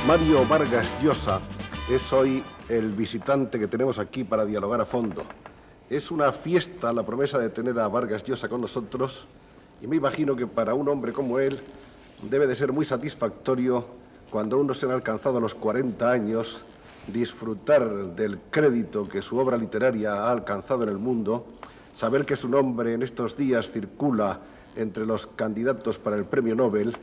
Mario Vargas Llosa es hoy el visitante que tenemos aquí para dialogar a fondo. Es una fiesta la promesa de tener a Vargas Llosa con nosotros y me imagino que para un hombre como él debe de ser muy satisfactorio cuando uno se ha alcanzado los 40 años disfrutar del crédito que su obra literaria ha alcanzado en el mundo, saber que su nombre en estos días circula entre los candidatos para el Premio Nobel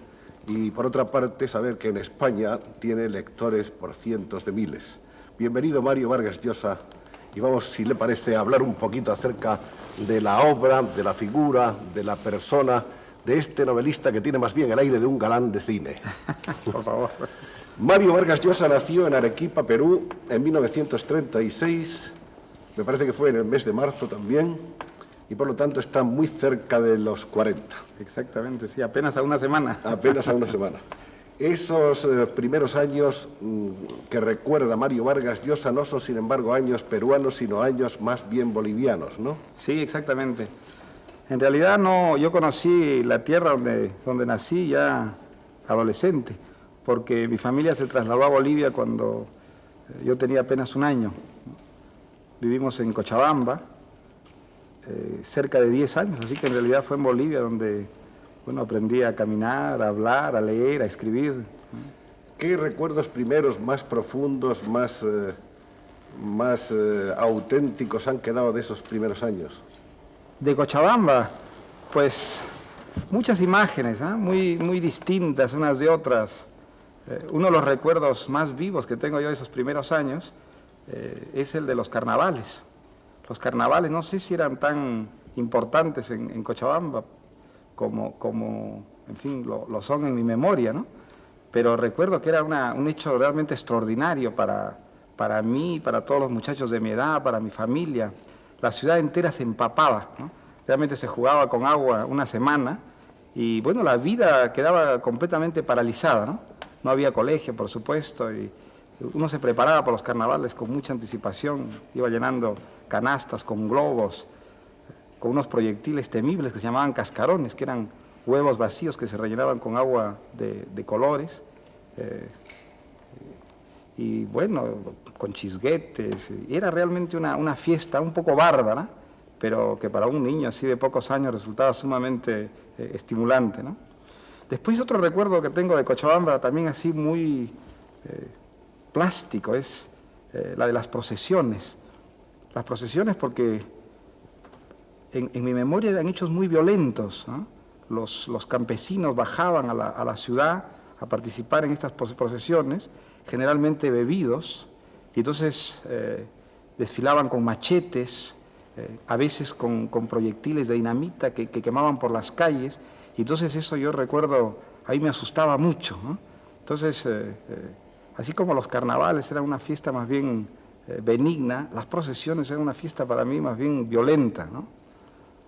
y, por otra parte, saber que en España tiene lectores por cientos de miles. Bienvenido, Mario Vargas Llosa, y vamos, si le parece, a hablar un poquito acerca de la obra, de la figura, de la persona de este novelista que tiene más bien el aire de un galán de cine. Por favor. Mario Vargas Llosa nació en Arequipa, Perú, en 1936, me parece que fue en el mes de marzo también, y por lo tanto está muy cerca de los 40. Exactamente, sí, apenas a una semana. Apenas a una semana. Esos primeros años que recuerda Mario Vargas Llosa no son, sin embargo, años peruanos, sino años más bien bolivianos, ¿no? Sí, exactamente. En realidad no, yo conocí la tierra donde nací ya adolescente, porque mi familia se trasladó a Bolivia cuando yo tenía apenas un año. Vivimos en Cochabamba, cerca de 10 años, así que en realidad fue en Bolivia donde, bueno, aprendí a caminar, a hablar, a leer, a escribir. ¿Qué recuerdos primeros más profundos, más auténticos han quedado de esos primeros años? De Cochabamba, pues muchas imágenes, muy distintas unas de otras. Uno de los recuerdos más vivos que tengo yo de esos primeros años es el de los carnavales. Los carnavales, no sé si eran tan importantes en Cochabamba como en fin, lo son en mi memoria, ¿no? Pero recuerdo que era un hecho realmente extraordinario para mí, para todos los muchachos de mi edad, para mi familia. La ciudad entera se empapaba, ¿no? Realmente se jugaba con agua una semana y, bueno, la vida quedaba completamente paralizada, ¿no? No había colegio, por supuesto, y uno se preparaba para los carnavales con mucha anticipación, iba llenando canastas con globos, con unos proyectiles temibles que se llamaban cascarones, que eran huevos vacíos que se rellenaban con agua de colores, y bueno, con chisguetes. Y era realmente una fiesta un poco bárbara, pero que para un niño así de pocos años resultaba sumamente estimulante, ¿no? Después otro recuerdo que tengo de Cochabamba, también así muy plástico, es la de las procesiones. Las procesiones porque en mi memoria eran hechos muy violentos, ¿no? Los campesinos bajaban a la ciudad a participar en estas procesiones, generalmente bebidos, y entonces desfilaban con machetes, a veces con proyectiles de dinamita que quemaban por las calles, y entonces eso yo recuerdo, ahí me asustaba mucho, ¿no? Entonces, así como los carnavales eran una fiesta más bien benigna, las procesiones eran una fiesta para mí más bien violenta, ¿no?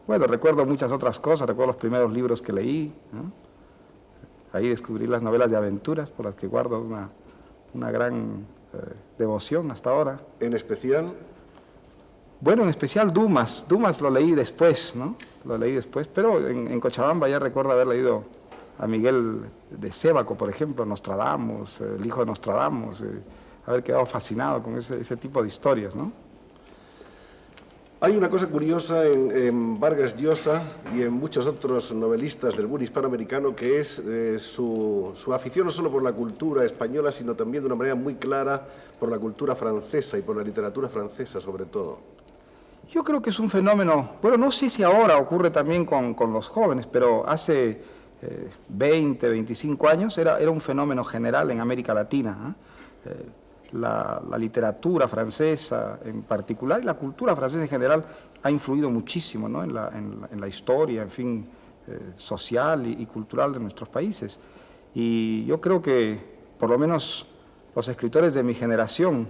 Bueno, recuerdo muchas otras cosas, recuerdo los primeros libros que leí, ¿no? Ahí descubrí las novelas de aventuras por las que guardo una gran devoción hasta ahora. ¿En especial? Bueno, en especial Dumas. Dumas lo leí después, ¿no? Lo leí después, pero en Cochabamba ya recuerdo haber leído a Miguel de Sébaco, por ejemplo, Nostradamus, el hijo de Nostradamus, haber quedado fascinado con ese tipo de historias, ¿no? Hay una cosa curiosa en Vargas Llosa y en muchos otros novelistas del boom hispanoamericano, que es su afición no solo por la cultura española, sino también de una manera muy clara por la cultura francesa y por la literatura francesa sobre todo. Yo creo que es un fenómeno, bueno, no sé si ahora ocurre también con los jóvenes, pero hace 20, 25 años era un fenómeno general en América Latina, ¿eh? La literatura francesa en particular y la cultura francesa en general ha influido muchísimo, ¿no? en la historia, en fin, social y cultural de nuestros países. Y yo creo que por lo menos los escritores de mi generación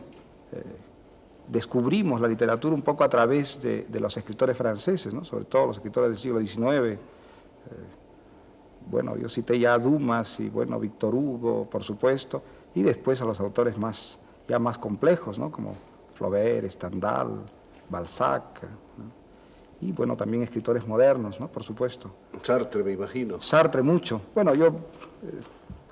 descubrimos la literatura un poco a través de los escritores franceses, ¿no? Sobre todo los escritores del siglo XIX. Bueno, yo cité ya a Dumas y, bueno, Víctor Hugo, por supuesto, y después a los autores ya más complejos, ¿no? Como Flaubert, Stendhal, Balzac, ¿no? Y, bueno, también escritores modernos, ¿no? Por supuesto. Sartre, me imagino. Sartre mucho. Bueno, yo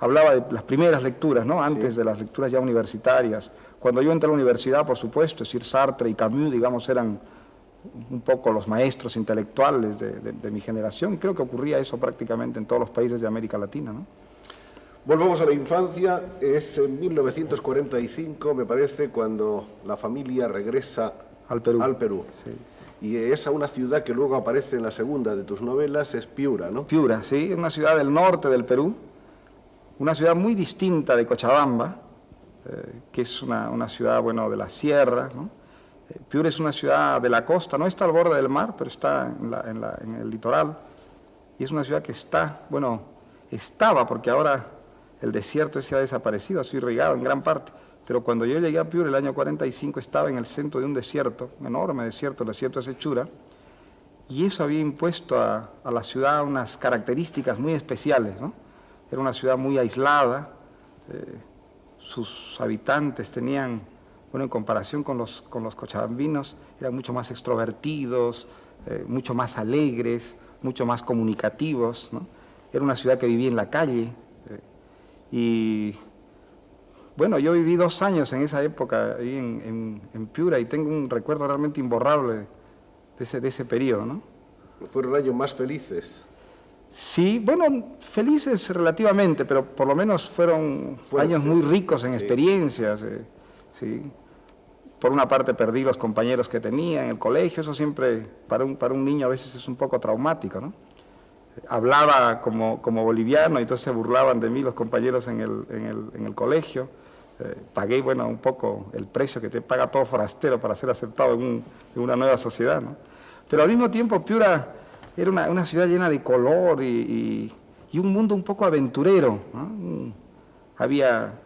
hablaba de las primeras lecturas, ¿no? Antes de las lecturas ya universitarias. Cuando yo entré a la universidad, por supuesto, es decir, Sartre y Camus, digamos, eran un poco los maestros intelectuales de mi generación, y creo que ocurría eso prácticamente en todos los países de América Latina, ¿no? Volvamos a la infancia. Es en 1945, me parece, cuando la familia regresa al Perú. Sí. Y esa una ciudad que luego aparece en la segunda de tus novelas es Piura, ¿no? Piura, sí, una ciudad del norte del Perú, una ciudad muy distinta de Cochabamba, que es una ciudad, bueno, de la sierra, ¿no? Piura es una ciudad de la costa, no está al borde del mar, pero está en el litoral, y es una ciudad que está, bueno, estaba, porque ahora el desierto se ha desaparecido, ha sido irrigado en gran parte, pero cuando yo llegué a Piura el año 45 estaba en el centro de un desierto, un enorme desierto, el desierto de Sechura, y eso había impuesto a la ciudad unas características muy especiales, ¿no? Era una ciudad muy aislada, sus habitantes tenían, bueno, en comparación con los cochabambinos, eran mucho más extrovertidos, mucho más alegres, mucho más comunicativos, ¿no? Era una ciudad que vivía en la calle, y bueno, yo viví 2 años en esa época ahí en Piura, y tengo un recuerdo realmente imborrable de ese periodo, ¿no? ¿Fueron años más felices? Sí, bueno, felices relativamente, pero por lo menos fueron años muy ricos en experiencias, sí. Por una parte perdí los compañeros que tenía en el colegio, eso siempre para un niño a veces es un poco traumático, ¿no? Hablaba como boliviano y entonces se burlaban de mí los compañeros en el colegio. Pagué, bueno, un poco el precio que te paga todo forastero para ser aceptado en una nueva sociedad, ¿no? Pero al mismo tiempo Piura era una ciudad llena de color y un mundo un poco aventurero, ¿no? Había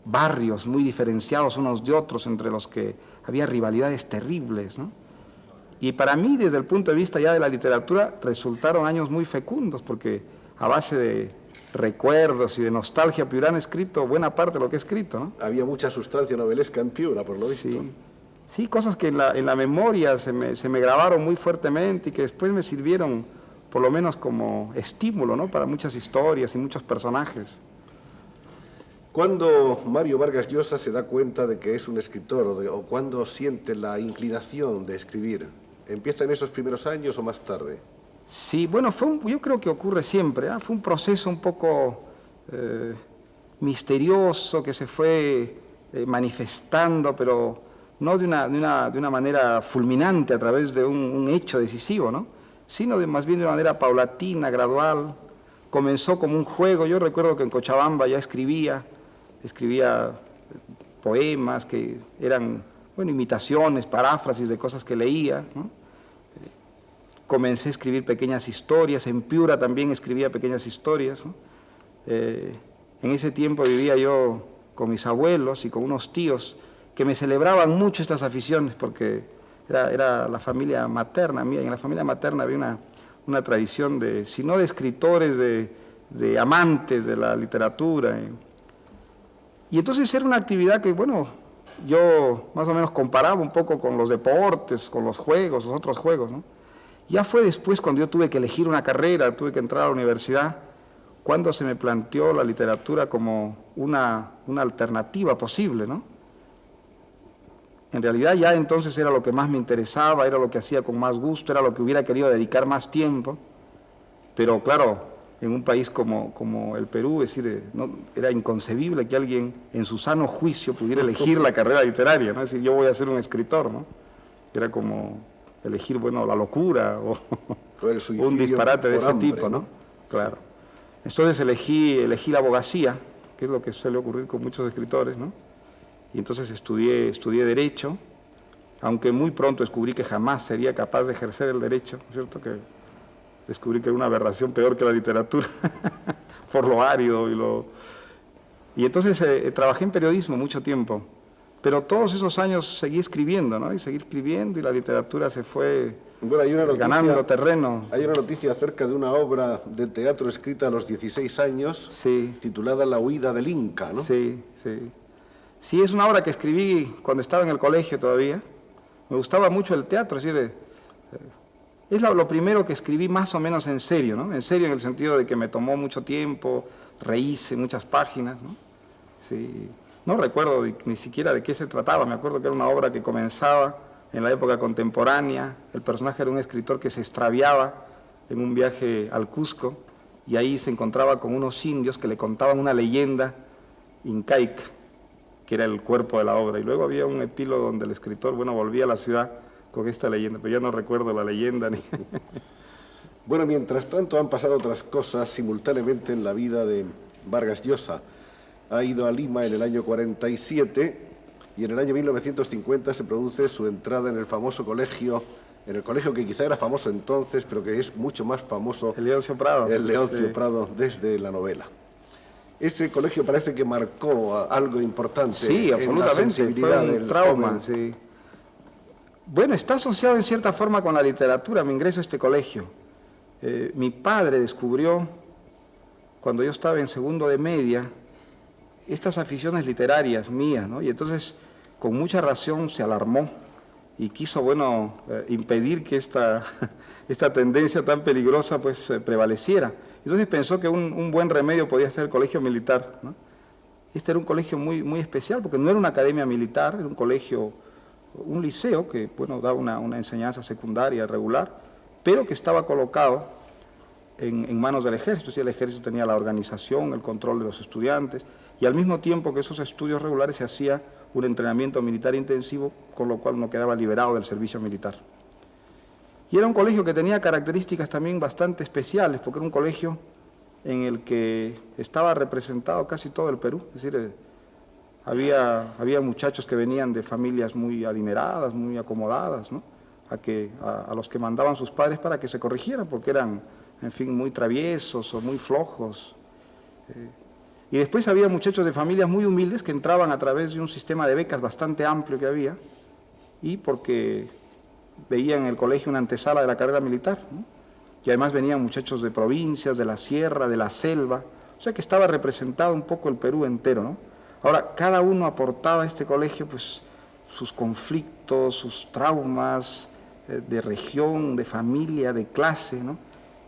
barrios muy diferenciados unos de otros, entre los que había rivalidades terribles, ¿no? Y para mí, desde el punto de vista ya de la literatura, resultaron años muy fecundos, porque a base de recuerdos y de nostalgia piurana he escrito buena parte de lo que he escrito, ¿no? Había mucha sustancia novelesca en Piura, por lo visto. Sí, cosas que en la memoria se me grabaron muy fuertemente y que después me sirvieron por lo menos como estímulo, ¿no? Para muchas historias y muchos personajes. ¿Cuándo Mario Vargas Llosa se da cuenta de que es un escritor o cuándo siente la inclinación de escribir? ¿Empieza en esos primeros años o más tarde? Sí, bueno, yo creo que ocurre siempre, ¿eh? Fue un proceso un poco misterioso que se fue manifestando, pero no de una manera fulminante a través de un hecho decisivo, ¿no? Sino más bien de una manera paulatina, gradual. Comenzó como un juego. Yo recuerdo que en Cochabamba ya escribía poemas que eran, bueno, imitaciones, paráfrasis de cosas que leía, ¿no? Comencé a escribir pequeñas historias, en Piura también escribía pequeñas historias, ¿no? En ese tiempo vivía yo con mis abuelos y con unos tíos que me celebraban mucho estas aficiones, porque era la familia materna mía, y en la familia materna había una tradición de, si no de escritores, de amantes de la literatura. Y entonces era una actividad que, bueno, yo más o menos comparaba un poco con los deportes, con los juegos, los otros juegos, ¿no? Ya fue después cuando yo tuve que elegir una carrera, tuve que entrar a la universidad, cuando se me planteó la literatura como una alternativa posible, ¿no? En realidad ya entonces era lo que más me interesaba, era lo que hacía con más gusto, era lo que hubiera querido dedicar más tiempo, pero claro, en un país como el Perú, es decir, era inconcebible que alguien en su sano juicio pudiera elegir la carrera literaria, ¿no? Es decir, yo voy a ser un escritor, ¿no? Era como elegir, bueno, la locura o un disparate de ese tipo, ¿no? Claro. Entonces elegí la abogacía, que es lo que suele ocurrir con muchos escritores, ¿no? Y entonces estudié Derecho, aunque muy pronto descubrí que jamás sería capaz de ejercer el derecho, ¿cierto? Que descubrí que era una aberración peor que la literatura, por lo árido y entonces trabajé en periodismo mucho tiempo, pero todos esos años seguí escribiendo, ¿no? Y seguí escribiendo y la literatura se fue ganando terreno. Hay una noticia acerca de una obra de teatro escrita a los 16 años, sí, titulada La huida del Inca, ¿no? Sí, sí. Sí, es una obra que escribí cuando estaba en el colegio todavía. Me gustaba mucho el teatro, es decir, Es lo primero que escribí más o menos en serio, ¿no? En serio en el sentido de que me tomó mucho tiempo, rehice muchas páginas, ¿no? Sí. No recuerdo ni siquiera de qué se trataba, me acuerdo que era una obra que comenzaba en la época contemporánea, el personaje era un escritor que se extraviaba en un viaje al Cusco y ahí se encontraba con unos indios que le contaban una leyenda incaica, que era el cuerpo de la obra, y luego había un epílogo donde el escritor, bueno, volvía a la ciudad con esta leyenda, pero ya no recuerdo la leyenda ni... Bueno, mientras tanto han pasado otras cosas simultáneamente en la vida de Vargas Llosa. Ha ido a Lima en el año 47 y en el año 1950 se produce su entrada en el famoso colegio, en el colegio que quizá era famoso entonces, pero que es mucho más famoso. El Leoncio Prado. El Leoncio sí. Prado desde la novela. Ese colegio parece que marcó algo importante. Sí, absolutamente, en la sensibilidad fue un del trauma, joven. sí. Bueno, está asociado en cierta forma con la literatura, mi ingreso a este colegio. Mi padre descubrió, cuando yo estaba en segundo de media, estas aficiones literarias mías, ¿no? Y entonces, con mucha razón, se alarmó y quiso, bueno, impedir que esta tendencia tan peligrosa, pues, prevaleciera. Entonces pensó que un buen remedio podía ser el colegio militar, ¿no? Este era un colegio muy, muy especial, porque no era una academia militar, era un colegio, un liceo que, bueno, daba una enseñanza secundaria regular, pero que estaba colocado en manos del ejército. Es decir, el ejército tenía la organización, el control de los estudiantes, y al mismo tiempo que esos estudios regulares se hacía un entrenamiento militar intensivo, con lo cual uno quedaba liberado del servicio militar. Y era un colegio que tenía características también bastante especiales, porque era un colegio en el que estaba representado casi todo el Perú. Es decir, había muchachos que venían de familias muy adineradas, muy acomodadas, ¿no? A los que mandaban sus padres para que se corrigieran, porque eran, en fin, muy traviesos o muy flojos. Y después había muchachos de familias muy humildes que entraban a través de un sistema de becas bastante amplio que había, y porque veían en el colegio una antesala de la carrera militar, ¿no? Y además venían muchachos de provincias, de la sierra, de la selva, o sea que estaba representado un poco el Perú entero, ¿no? Ahora, cada uno aportaba a este colegio, pues, sus conflictos, sus traumas de región, de familia, de clase, ¿no?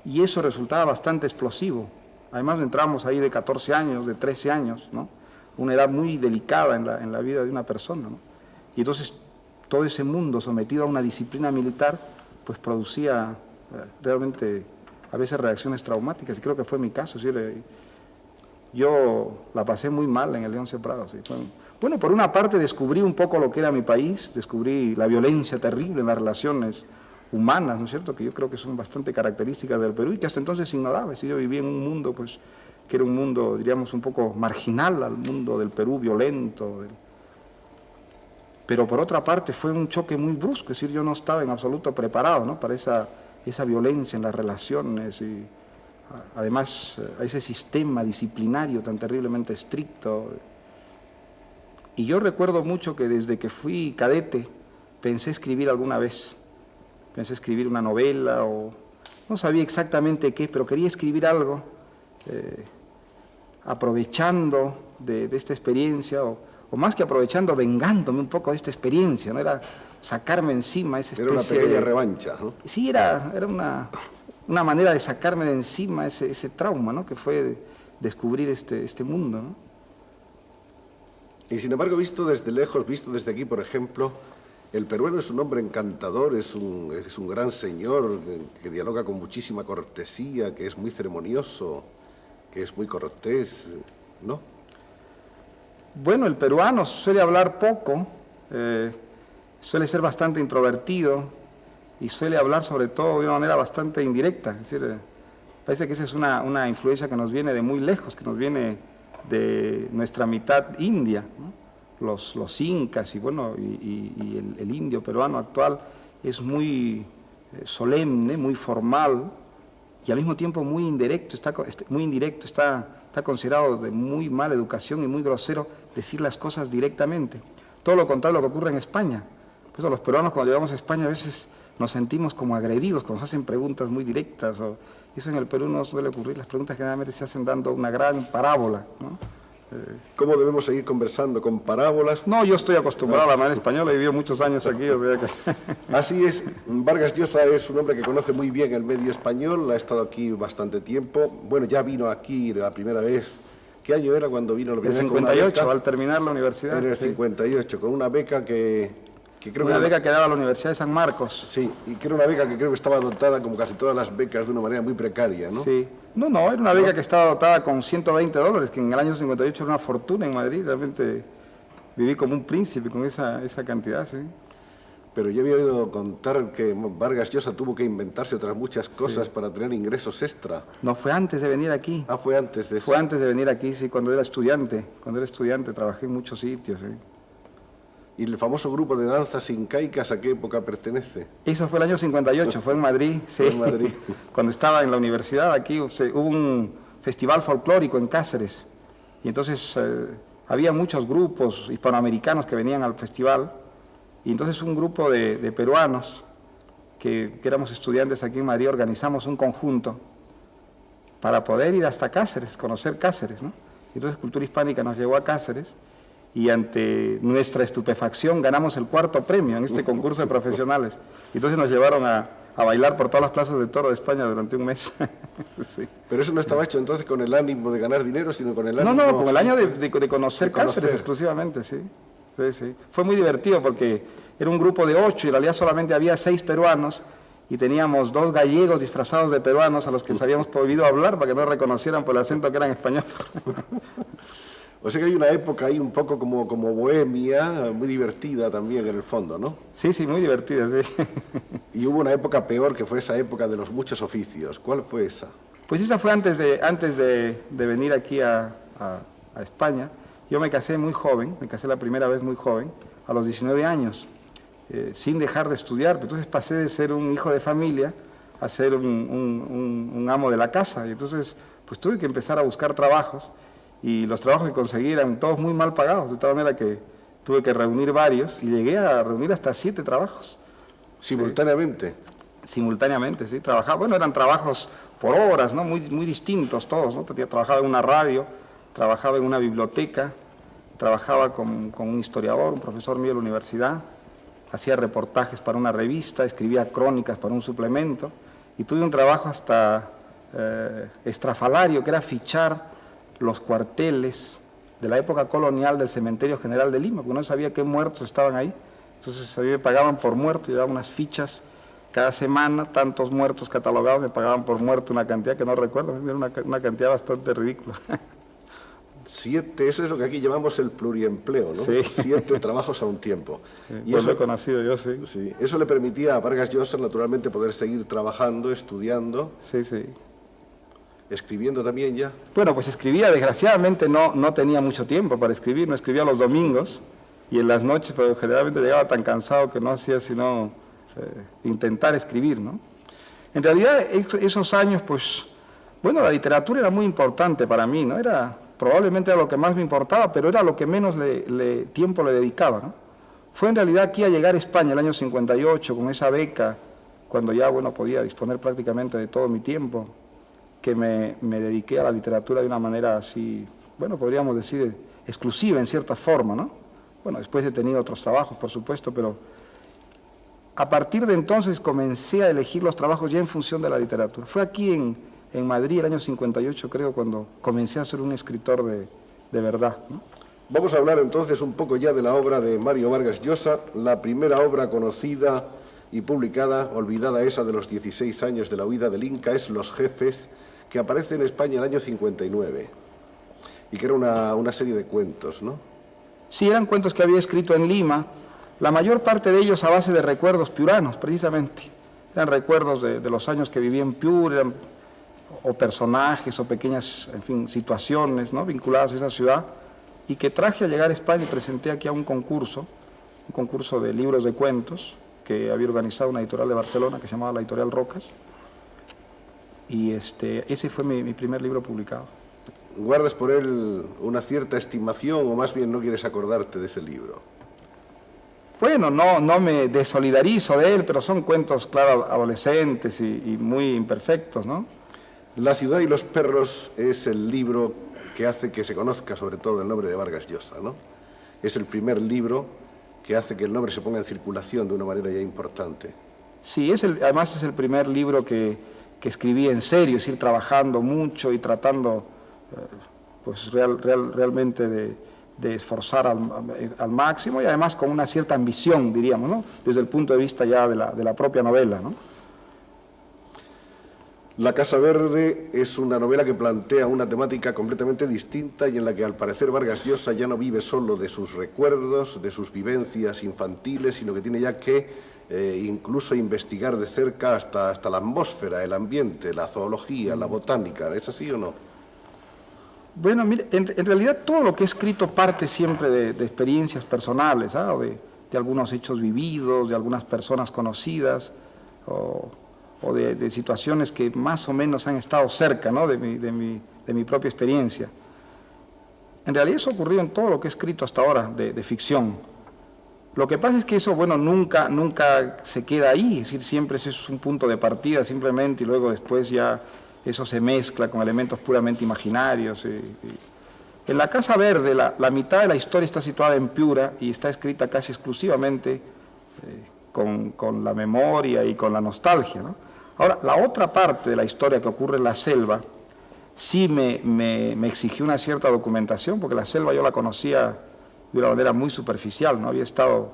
Y eso resultaba bastante explosivo. Además entramos ahí de 14 años, de 13 años, ¿no? Una edad muy delicada en la vida de una persona, ¿no? Y entonces todo ese mundo sometido a una disciplina militar, pues producía realmente a veces reacciones traumáticas, y creo que fue mi caso. ¿Sí? Yo la pasé muy mal en el Leoncio Prado. ¿Sí? Bueno, por una parte descubrí un poco lo que era mi país, descubrí la violencia terrible en las relaciones humanas, ¿no es cierto?, que yo creo que son bastante características del Perú y que hasta entonces ignoraba. ¿Sí? Yo vivía en un mundo, pues, que era un mundo, diríamos, un poco marginal al mundo del Perú violento. Pero por otra parte fue un choque muy brusco, es decir, yo no estaba en absoluto preparado, ¿no?, para esa violencia en las relaciones y además a ese sistema disciplinario tan terriblemente estricto. Y yo recuerdo mucho que desde que fui cadete pensé escribir alguna vez, pensé escribir una novela o no sabía exactamente qué, pero quería escribir algo aprovechando de esta experiencia o más que aprovechando, vengándome un poco de esta experiencia, ¿no? Era sacarme encima esa especie de... Era una pequeña revancha, ¿no? Sí, era una manera de sacarme de encima ese trauma, ¿no?, que fue descubrir este mundo, ¿no? Y sin embargo, visto desde lejos, visto desde aquí, por ejemplo, el peruano es un hombre encantador, es un gran señor que dialoga con muchísima cortesía, que es muy ceremonioso, que es muy cortés, ¿no? Bueno, el peruano suele hablar poco, suele ser bastante introvertido y suele hablar sobre todo de una manera bastante indirecta. Es decir, parece que esa es una influencia que nos viene de muy lejos, que nos viene de nuestra mitad india, ¿no? Los incas y bueno, y el indio peruano actual es muy solemne, muy formal y al mismo tiempo muy indirecto, está considerado de muy mala educación y muy grosero decir las cosas directamente. Todo lo contrario a lo que ocurre en España. Por eso los peruanos cuando llegamos a España a veces nos sentimos como agredidos cuando nos hacen preguntas muy directas. Eso en el Perú no suele ocurrir, las preguntas generalmente se hacen dando una gran parábola, ¿no? ¿Cómo debemos seguir conversando? ¿Con parábolas? No, yo estoy acostumbrado a la manera española, he vivido muchos años aquí, o sea que... Así es, Vargas Llosa es un hombre que conoce muy bien el medio español, ha estado aquí bastante tiempo. Bueno, ya vino aquí la primera vez. ¿Qué año era cuando vino la En primera el vez? 58, al terminar la universidad. En el sí. 58, con una beca que creo Una que... beca que daba la Universidad de San Marcos. Sí, y que era una beca que creo que estaba dotada, como casi todas las becas, de una manera muy precaria, ¿no? Sí. No, era una beca que estaba dotada con $120, que en el año 58 era una fortuna en Madrid. Realmente viví como un príncipe con esa cantidad, sí. Pero yo había oído contar que Vargas Llosa tuvo que inventarse otras muchas cosas para tener ingresos extra. No, fue antes de venir aquí. Ah, fue antes de eso. Fue antes de venir aquí, sí, cuando era estudiante. Cuando era estudiante trabajé en muchos sitios, sí. ¿Y el famoso grupo de danzas incaicas a qué época pertenece? Eso fue el año 58, fue en Madrid, sí. Fue en Madrid. Cuando estaba en la universidad, aquí hubo un festival folclórico en Cáceres. Y entonces había muchos grupos hispanoamericanos que venían al festival. Y entonces un grupo de peruanos, que éramos estudiantes aquí en Madrid, organizamos un conjunto para poder ir hasta Cáceres, conocer Cáceres, ¿no? Entonces Cultura Hispánica nos llevó a Cáceres y ante nuestra estupefacción ganamos el 4º premio en este concurso de profesionales. Entonces nos llevaron a bailar por todas las plazas de toro de España durante un mes. Sí. Pero eso no estaba hecho entonces con el ánimo de ganar dinero, sino con el ánimo... No, con el ánimo de conocer Cáceres exclusivamente, sí. Sí. Fue muy divertido porque era un grupo de 8 y en realidad solamente había 6 peruanos y teníamos 2 gallegos disfrazados de peruanos a los que les habíamos prohibido hablar para que no reconocieran por el acento que eran españoles. O sea que hay una época ahí un poco como bohemia, muy divertida también en el fondo, ¿no? Sí, muy divertida, sí. Y hubo una época peor, que fue esa época de los muchos oficios. ¿Cuál fue esa? Pues esa fue antes de venir aquí a España. Yo me casé muy joven, me casé la primera vez muy joven, a los 19 años, sin dejar de estudiar. Entonces pasé de ser un hijo de familia a ser un amo de la casa. Y entonces pues tuve que empezar a buscar trabajos. Y los trabajos que conseguí eran todos muy mal pagados, de tal manera que tuve que reunir varios y llegué a reunir hasta 7 trabajos. ¿Simultáneamente? Simultáneamente, sí. Trabajaba, bueno, eran trabajos por horas, ¿no? Muy distintos todos, ¿no? Trabajaba en una radio, trabajaba en una biblioteca, trabajaba con un historiador, un profesor mío de la universidad, hacía reportajes para una revista, escribía crónicas para un suplemento y tuve un trabajo hasta estrafalario, que era fichar los cuarteles de la época colonial del Cementerio General de Lima, porque no sabía qué muertos estaban ahí. Entonces a mí me pagaban por muerto, llevaba unas fichas cada semana, tantos muertos catalogados, me pagaban por muerto una cantidad que no recuerdo, era una cantidad bastante ridícula. 7, eso es lo que aquí llamamos el pluriempleo, ¿no? Sí. 7 trabajos a un tiempo. Y pues eso lo he conocido yo, sí. Sí. Eso le permitía a Vargas Llosa, naturalmente, poder seguir trabajando, estudiando. Sí. ¿Escribiendo también ya? Bueno, pues escribía, desgraciadamente no tenía mucho tiempo para escribir, no escribía los domingos y en las noches, pero generalmente llegaba tan cansado que no hacía sino intentar escribir, ¿no? En realidad, esos años, pues, bueno, la literatura era muy importante para mí, ¿no? Probablemente era lo que más me importaba, pero era lo que menos tiempo le dedicaba, ¿no? Fue en realidad aquí a llegar a España el año 58 con esa beca, cuando ya, bueno, podía disponer prácticamente de todo mi tiempo, que me dediqué a la literatura de una manera así, bueno, podríamos decir, exclusiva en cierta forma, ¿no? Bueno, después he tenido otros trabajos, por supuesto, pero a partir de entonces comencé a elegir los trabajos ya en función de la literatura. Fue aquí en Madrid, el año 58, creo, cuando comencé a ser un escritor de verdad, ¿no? Vamos a hablar entonces un poco ya de la obra de Mario Vargas Llosa, la primera obra conocida y publicada, olvidada esa de los 16 años de la huida del Inca, es Los Jefes, que aparece en España en el año 59, y que era una serie de cuentos, ¿no? Sí, eran cuentos que había escrito en Lima, la mayor parte de ellos a base de recuerdos piuranos, precisamente. Eran recuerdos de los años que viví en Piura, o personajes, o pequeñas, en fin, situaciones, ¿no?, vinculadas a esa ciudad, y que traje a llegar a España y presenté aquí a un concurso de libros de cuentos, que había organizado una editorial de Barcelona, que se llamaba la Editorial Rocas, y ese fue mi primer libro publicado. ¿Guardas por él una cierta estimación o más bien no quieres acordarte de ese libro? Bueno, no me desolidarizo de él, pero son cuentos, claro, adolescentes y muy imperfectos, ¿no? La ciudad y los perros es el libro que hace que se conozca sobre todo el nombre de Vargas Llosa, ¿no? Es el primer libro que hace que el nombre se ponga en circulación de una manera ya importante. Sí, además es el primer libro que escribí en serio, es decir, trabajando mucho y tratando pues realmente de esforzar al máximo, y además con una cierta ambición, diríamos, ¿no? Desde el punto de vista ya de la propia novela, ¿no? La Casa Verde es una novela que plantea una temática completamente distinta y en la que al parecer Vargas Llosa ya no vive solo de sus recuerdos, de sus vivencias infantiles, sino que tiene ya que incluso investigar de cerca hasta la atmósfera, el ambiente, la zoología, la botánica. ¿Es así o no? Bueno, mire, en realidad todo lo que he escrito parte siempre de experiencias personales, ¿ah? O de algunos hechos vividos, de algunas personas conocidas, o de situaciones que más o menos han estado cerca, ¿no? de mi propia experiencia. En realidad eso ha ocurrido en todo lo que he escrito hasta ahora de ficción. Lo que pasa es que eso, bueno, nunca se queda ahí, es decir, siempre ese es un punto de partida simplemente, y luego después ya eso se mezcla con elementos puramente imaginarios. En La Casa Verde, la mitad de la historia está situada en Piura y está escrita casi exclusivamente con la memoria y con la nostalgia, ¿no? Ahora, la otra parte de la historia que ocurre en la selva sí me exigió una cierta documentación, porque la selva yo la conocía de una manera muy superficial, ¿no? Había estado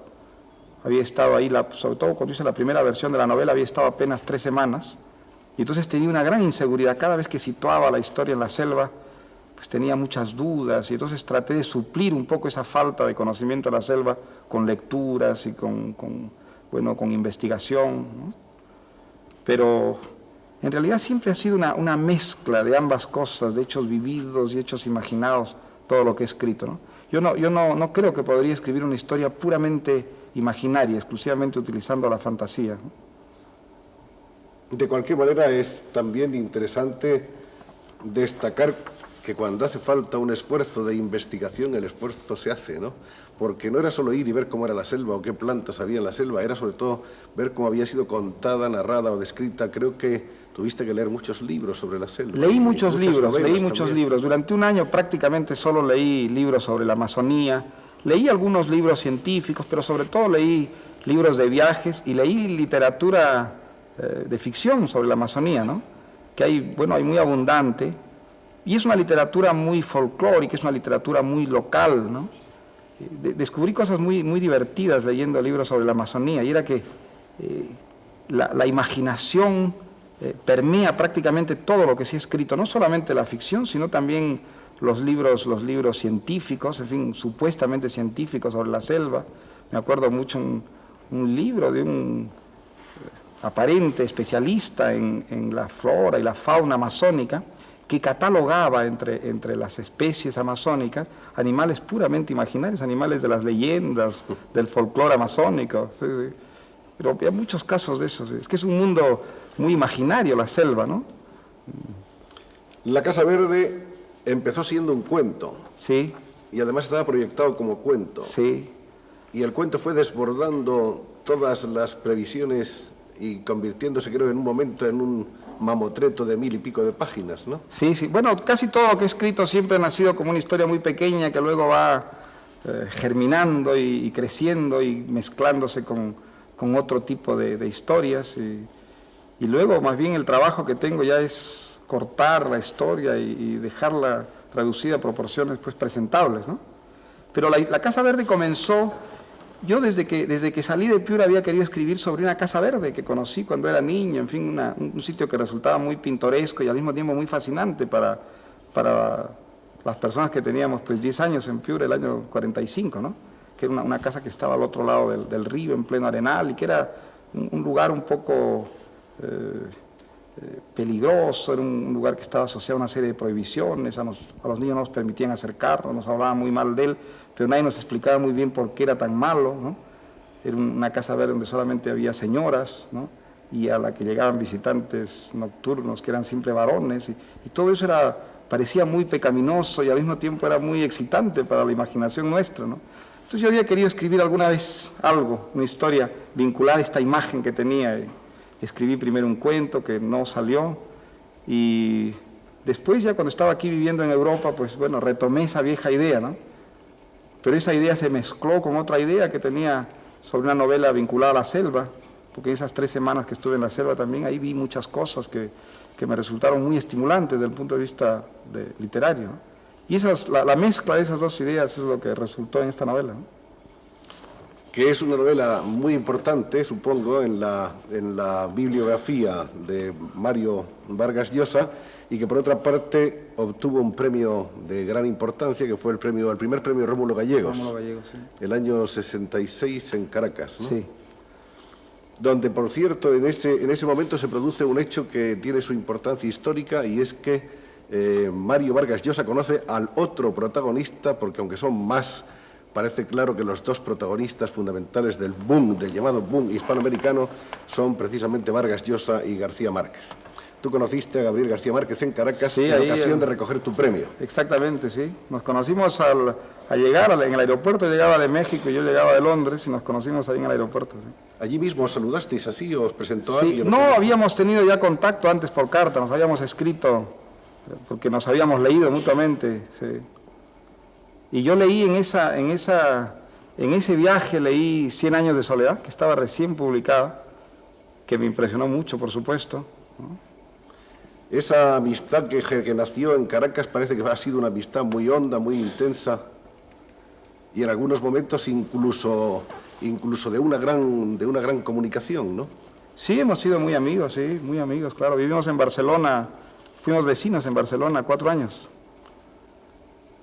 ahí, sobre todo cuando hice la primera versión de la novela, había estado apenas 3 semanas, y entonces tenía una gran inseguridad. Cada vez que situaba la historia en la selva, pues tenía muchas dudas, y entonces traté de suplir un poco esa falta de conocimiento de la selva con lecturas y con investigación, ¿no? Pero en realidad siempre ha sido una mezcla de ambas cosas, de hechos vividos y hechos imaginados, todo lo que he escrito, ¿no? Yo no creo que podría escribir una historia puramente imaginaria, exclusivamente utilizando la fantasía, ¿no? De cualquier manera, es también interesante destacar que cuando hace falta un esfuerzo de investigación, el esfuerzo se hace, ¿no? Porque no era solo ir y ver cómo era la selva o qué plantas había en la selva, era sobre todo ver cómo había sido contada, narrada o descrita. Creo que tuviste que leer muchos libros sobre la selva. Leí muchos libros. Durante un año prácticamente solo leí libros sobre la Amazonía, leí algunos libros científicos, pero sobre todo leí libros de viajes y leí literatura de ficción sobre la Amazonía, ¿no? Que hay muy abundante, y es una literatura muy folclórica, es una literatura muy local, ¿no? Descubrí cosas muy divertidas leyendo libros sobre la Amazonía, y era que la imaginación permea prácticamente todo lo que se ha escrito, no solamente la ficción, sino también los libros científicos, en fin, supuestamente científicos sobre la selva. Me acuerdo mucho un libro de un aparente especialista en la flora y la fauna amazónica, que catalogaba entre las especies amazónicas animales puramente imaginarios, animales de las leyendas, del folclore amazónico. Sí. Pero hay muchos casos de eso. Es que es un mundo muy imaginario la selva, ¿no? La Casa Verde empezó siendo un cuento. Sí. Y además estaba proyectado como cuento. Sí. Y el cuento fue desbordando todas las previsiones y convirtiéndose, creo, en un momento en un mamotreto de 1000 y pico de páginas, ¿no? Sí. Bueno, casi todo lo que he escrito siempre ha nacido como una historia muy pequeña que luego va germinando y creciendo y mezclándose con otro tipo de historias. Y luego, más bien, el trabajo que tengo ya es cortar la historia y dejarla reducida a proporciones pues presentables, ¿no? Pero la Casa Verde comenzó. Yo desde que salí de Piura había querido escribir sobre una casa verde que conocí cuando era niño, en fin, un sitio que resultaba muy pintoresco y al mismo tiempo muy fascinante para las personas que teníamos pues 10 años en Piura, el año 45, ¿no? Que era una casa que estaba al otro lado del río, en pleno arenal, y que era un lugar un poco peligroso, era un lugar que estaba asociado a una serie de prohibiciones, a los niños no nos permitían acercarnos, nos hablaban muy mal de él, pero nadie nos explicaba muy bien por qué era tan malo, ¿no? Era una casa verde donde solamente había señoras, ¿no? Y a la que llegaban visitantes nocturnos, que eran siempre varones, y todo eso parecía muy pecaminoso y al mismo tiempo era muy excitante para la imaginación nuestra, ¿no? Entonces yo había querido escribir alguna vez algo, una historia vinculada a esta imagen que tenía. Escribí primero un cuento que no salió y Después, ya cuando estaba aquí viviendo en Europa, pues bueno, retomé esa vieja idea, ¿no? Pero esa idea se mezcló con otra idea que tenía sobre una novela vinculada a la selva, porque esas 3 semanas que estuve en la selva también ahí vi muchas cosas que me resultaron muy estimulantes desde el punto de vista literario, ¿no? Y la mezcla de esas 2 ideas es lo que resultó en esta novela, ¿no? Que es una novela muy importante, supongo, en la bibliografía de Mario Vargas Llosa, y que por otra parte obtuvo un premio de gran importancia, que fue el primer premio Rómulo Gallegos, sí. El año 66 en Caracas, ¿no? Sí. Donde, por cierto, en ese momento se produce un hecho que tiene su importancia histórica, y es que Mario Vargas Llosa conoce al otro protagonista, porque aunque son más, parece claro que los 2 protagonistas fundamentales del llamado boom hispanoamericano, son precisamente Vargas Llosa y García Márquez. Tú conociste a Gabriel García Márquez en Caracas, sí, en ocasión de recoger tu premio. Exactamente, sí. Nos conocimos al llegar en el aeropuerto. Llegaba de México y yo llegaba de Londres, y nos conocimos ahí en el aeropuerto. ¿Sí? ¿Allí mismo os saludasteis así o os presentó sí, alguien? No, habíamos tenido ya contacto antes por carta, nos habíamos escrito, porque nos habíamos leído mutuamente. Sí. Y yo leí en ese viaje, leí 100 años de soledad, que estaba recién publicada, que me impresionó mucho, por supuesto, ¿no? Esa amistad que nació en Caracas parece que ha sido una amistad muy honda, muy intensa, y en algunos momentos incluso de una gran comunicación, ¿no? Sí, hemos sido muy amigos, sí, muy amigos, claro. Vivimos en Barcelona, fuimos vecinos en Barcelona 4 años.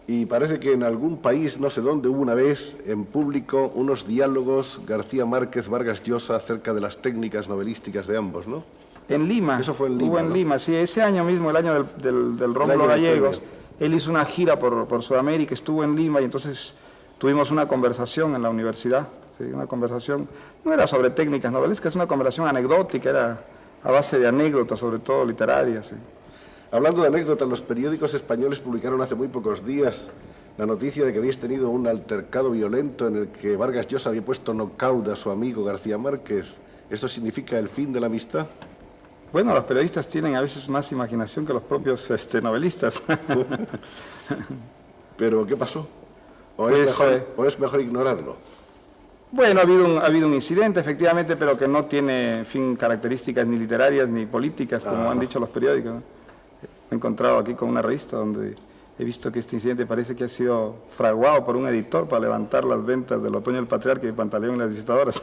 Y parece que en algún país, no sé dónde, hubo una vez en público unos diálogos García Márquez-Vargas Llosa acerca de las técnicas novelísticas de ambos, ¿no? En Lima. Eso fue en Lima, Hubo en, ¿no? Lima, sí, ese año mismo, el año del Rómulo Gallegos, él hizo una gira por Sudamérica, estuvo en Lima, y entonces tuvimos una conversación en la universidad, ¿sí? Una conversación, no era sobre técnicas novelescas, es una conversación anecdótica, era a base de anécdotas, sobre todo literarias, ¿sí? Hablando de anécdotas, los periódicos españoles publicaron hace muy pocos días la noticia de que habéis tenido un altercado violento en el que Vargas Llosa había puesto nocaut a su amigo García Márquez. ¿Esto significa el fin de la amistad? Bueno, los periodistas tienen a veces más imaginación que los propios novelistas. ¿Pero qué pasó? ¿O es mejor ignorarlo? Bueno, ha habido un incidente, efectivamente, pero que no tiene, en fin, características ni literarias ni políticas, como han dicho los periódicos, ¿no? Me he encontrado aquí con una revista donde he visto que este incidente parece que ha sido fraguado por un editor para levantar las ventas del Otoño del Patriarca y Pantaleón y las Visitadoras.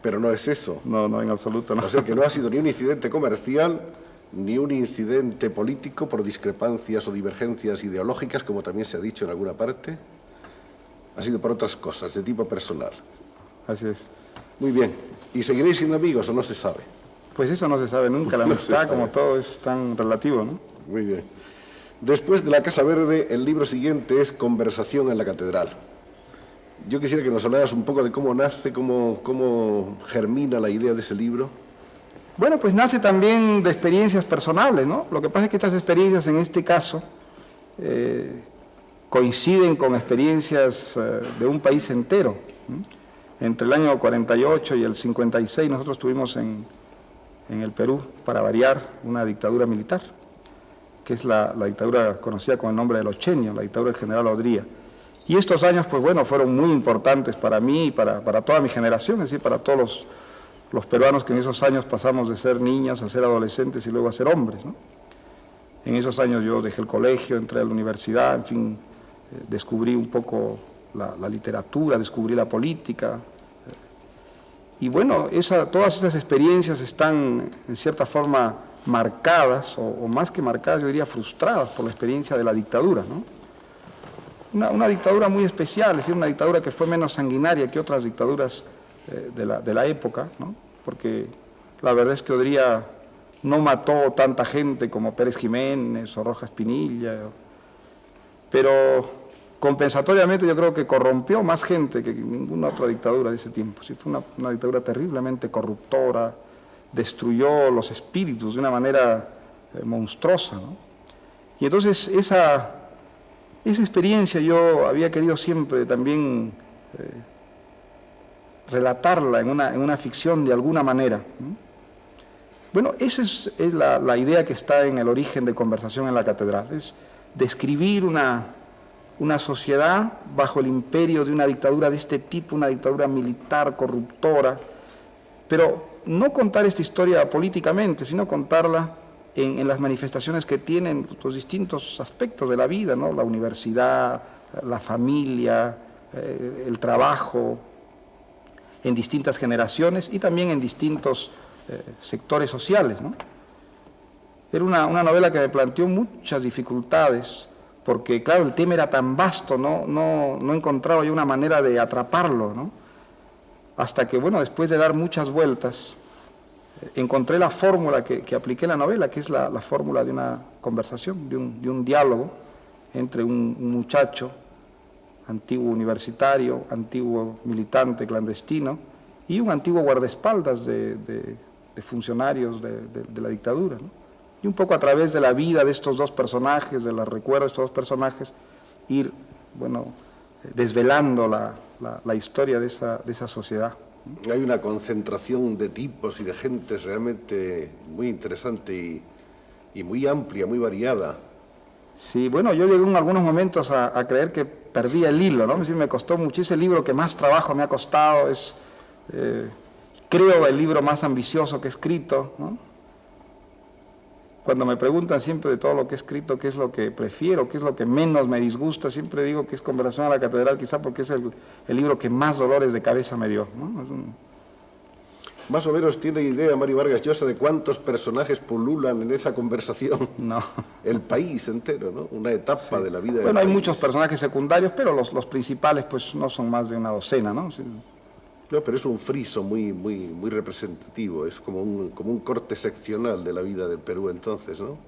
Pero no es eso. No, en absoluto no. O sea que no ha sido ni un incidente comercial, ni un incidente político por discrepancias o divergencias ideológicas, como también se ha dicho en alguna parte. Ha sido por otras cosas, de tipo personal. Así es. Muy bien. ¿Y seguiréis siendo amigos o no se sabe? Pues eso no se sabe nunca. La amistad, como todo, es tan relativo, ¿no? Muy bien. Después de La Casa Verde, el libro siguiente es Conversación en la Catedral. Yo quisiera que nos hablaras un poco de cómo nace, cómo germina la idea de ese libro. Bueno, pues nace también de experiencias personales, ¿no? Lo que pasa es que estas experiencias, en este caso, coinciden con experiencias de un país entero, ¿no? Entre el año 48 y el 56 nosotros tuvimos en el Perú, para variar, una dictadura militar, que es la dictadura conocida con el nombre de los Chenios, la dictadura del general Odría. Y estos años, pues bueno, fueron muy importantes para mí y para toda mi generación, es decir, para todos los peruanos que en esos años pasamos de ser niños a ser adolescentes y luego a ser hombres, ¿no? En esos años yo dejé el colegio, entré a la universidad, en fin, descubrí un poco la literatura, descubrí la política. Y bueno, todas esas experiencias están en cierta forma marcadas, o más que marcadas, yo diría frustradas por la experiencia de la dictadura, ¿no? Una dictadura muy especial, es decir, una dictadura que fue menos sanguinaria que otras dictaduras de la época, ¿no? Porque la verdad es que Odría no mató tanta gente como Pérez Jiménez o Rojas Pinilla, pero compensatoriamente yo creo que corrompió más gente que ninguna otra dictadura de ese tiempo. Sí, fue una dictadura terriblemente corruptora, destruyó los espíritus de una manera monstruosa, ¿no? Y entonces esa experiencia yo había querido siempre también relatarla en una ficción de alguna manera, ¿no? Bueno, esa es la idea que está en el origen de Conversación en la Catedral, es describir una sociedad bajo el imperio de una dictadura de este tipo, una dictadura militar, corruptora, pero no contar esta historia políticamente, sino contarla en las manifestaciones que tienen los distintos aspectos de la vida, ¿no? La universidad, la familia, el trabajo, en distintas generaciones y también en distintos sectores sociales, ¿no? Era una novela que me planteó muchas dificultades, porque claro, el tema era tan vasto, no encontraba yo una manera de atraparlo, ¿no? Hasta que, bueno, después de dar muchas vueltas, encontré la fórmula que apliqué en la novela, que es la fórmula de una conversación, de un diálogo entre un muchacho, antiguo universitario, antiguo militante clandestino, y un antiguo guardaespaldas de funcionarios de la dictadura, ¿no? Y un poco a través de la vida de estos dos personajes, de los recuerdos de estos dos personajes, ir, bueno, desvelando la historia de esa sociedad. Hay una concentración de tipos y de gentes realmente muy interesante y muy amplia, muy variada. Sí, bueno, yo llegué en algunos momentos a creer que perdía el hilo, ¿no? Es decir, me costó mucho, ese libro que más trabajo me ha costado, es, creo, el libro más ambicioso que he escrito, ¿no? Cuando me preguntan siempre de todo lo que he escrito, qué es lo que prefiero, qué es lo que menos me disgusta, siempre digo que es Conversación a la Catedral, quizá porque es el libro que más dolores de cabeza me dio, ¿no? Más o menos tiene idea Mario Vargas Llosa de cuántos personajes pululan en esa conversación. No. El país entero, ¿no? Una etapa de la vida del Bueno, hay país. muchos personajes secundarios, pero los principales pues no son más de una docena, ¿no? Sí. No, pero es un friso muy representativo, es como un corte seccional de la vida del Perú entonces, ¿no?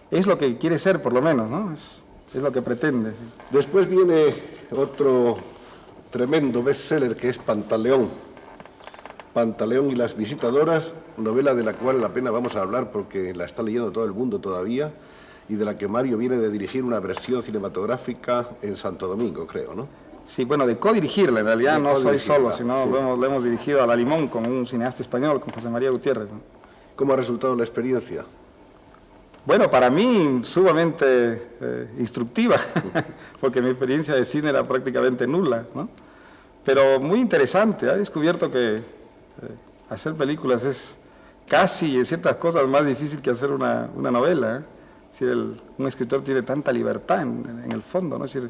Es lo que quiere ser, por lo menos, ¿no? Es lo que pretende. Sí. Después viene otro tremendo bestseller que es Pantaleón. Pantaleón y las visitadoras, novela de la cual la pena vamos a hablar porque la está leyendo todo el mundo todavía y de la que Mario viene de dirigir una versión cinematográfica en Santo Domingo, creo, ¿no? Sí, bueno, de codirigirla, en realidad no soy solo, sino sí. lo hemos dirigido a La Limón con un cineasta español, con José María Gutiérrez, ¿no? ¿Cómo ha resultado la experiencia? Bueno, para mí sumamente instructiva, porque mi experiencia de cine era prácticamente nula, ¿no? Pero muy interesante, he descubierto que hacer películas es casi en ciertas cosas más difícil que hacer una novela, ¿eh? Es decir, un escritor tiene tanta libertad en el fondo, ¿no? Es decir,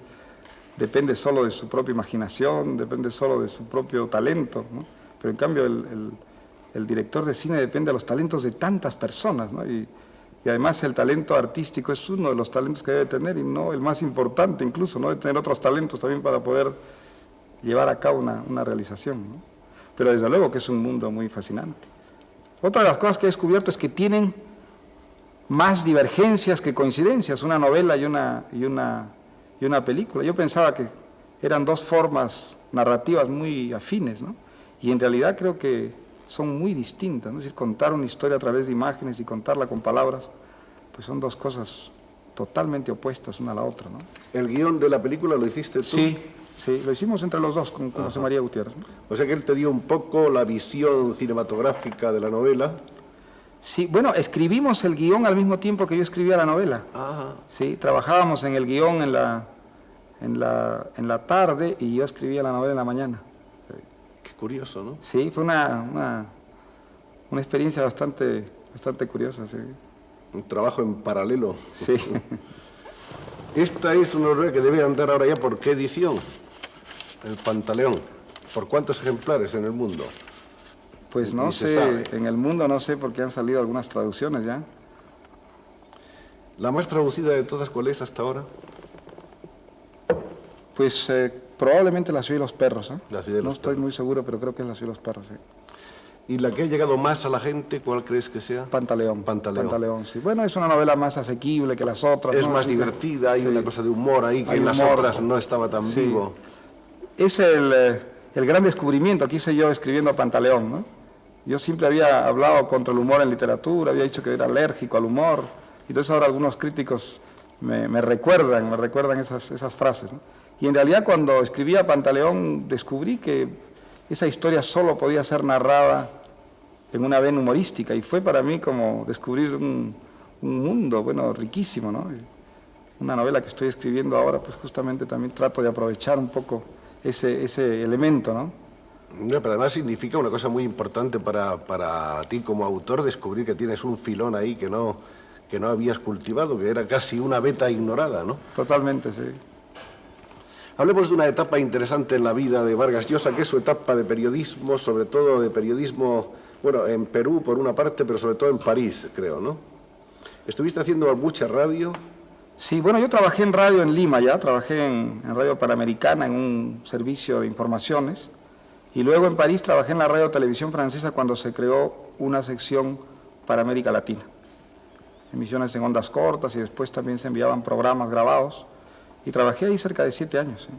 depende solo de su propia imaginación, depende solo de su propio talento, ¿no? Pero en cambio el director de cine depende de los talentos de tantas personas, ¿no? Y además el talento artístico es uno de los talentos que debe tener y no el más importante incluso, ¿no? Debe tener otros talentos también para poder llevar a cabo una realización, ¿no? Pero desde luego que es un mundo muy fascinante. Otra de las cosas que he descubierto es que tienen más divergencias que coincidencias, una novela y una película. Yo pensaba que eran dos formas narrativas muy afines, ¿no? Y en realidad creo que son muy distintas, ¿no? Es decir, contar una historia a través de imágenes y contarla con palabras, pues son dos cosas totalmente opuestas una a la otra, ¿no? ¿El guión de la película lo hiciste tú? Sí, lo hicimos entre los dos con José María Gutiérrez, ¿no? O sea que él te dio un poco la visión cinematográfica de la novela. Sí, bueno, escribimos el guión al mismo tiempo que yo escribía la novela. Sí, trabajábamos en el guión en la tarde y yo escribía la novela en la mañana. Qué curioso, ¿no? Sí, fue una experiencia bastante curiosa, sí. Un trabajo en paralelo. Sí. Esta es una novela que debe andar ahora ya por qué edición, el Pantaleón. ¿Por cuántos ejemplares en el mundo? Pues no sé, en el mundo no sé porque han salido algunas traducciones ya. ¿La más traducida de todas cuál es hasta ahora? Pues probablemente La ciudad y los perros, ¿eh? La ciudad y los no estoy perros. muy seguro, pero creo que es La ciudad y los perros, sí. ¿Y la que ha llegado más a la gente, cuál crees que sea? Pantaleón. Pantaleón. Pantaleón, sí. Bueno, es una novela más asequible que las otras. Es ¿no? más Sí, divertida, hay sí. una cosa de humor ahí que Hay en las humor. otras no estaba tan Sí. vivo. Es el gran descubrimiento que hice yo escribiendo Pantaleón, ¿no? Yo siempre había hablado contra el humor en literatura, había dicho que era alérgico al humor, y entonces ahora algunos críticos me recuerdan esas frases, ¿no? Y en realidad cuando escribía Pantaleón descubrí que esa historia solo podía ser narrada en una vena humorística, y fue para mí como descubrir un mundo, bueno, riquísimo, ¿no? Una novela que estoy escribiendo ahora, pues justamente también trato de aprovechar un poco ese elemento, ¿no? Pero además significa una cosa muy importante para ti como autor, descubrir que tienes un filón ahí que no habías cultivado, que era casi una beta ignorada, ¿no? Totalmente, sí. Hablemos de una etapa interesante en la vida de Vargas Llosa, que es su etapa de periodismo, sobre todo de periodismo, bueno, en Perú por una parte, pero sobre todo en París, creo, ¿no? ¿Estuviste haciendo mucha radio? Sí, bueno, yo trabajé en radio en Lima ya, trabajé en Radio Panamericana, en un servicio de informaciones, y luego en París trabajé en la Radio Televisión Francesa cuando se creó una sección para América Latina. Emisiones en ondas cortas y después también se enviaban programas grabados, y trabajé ahí cerca de 7 años. ¿Sí?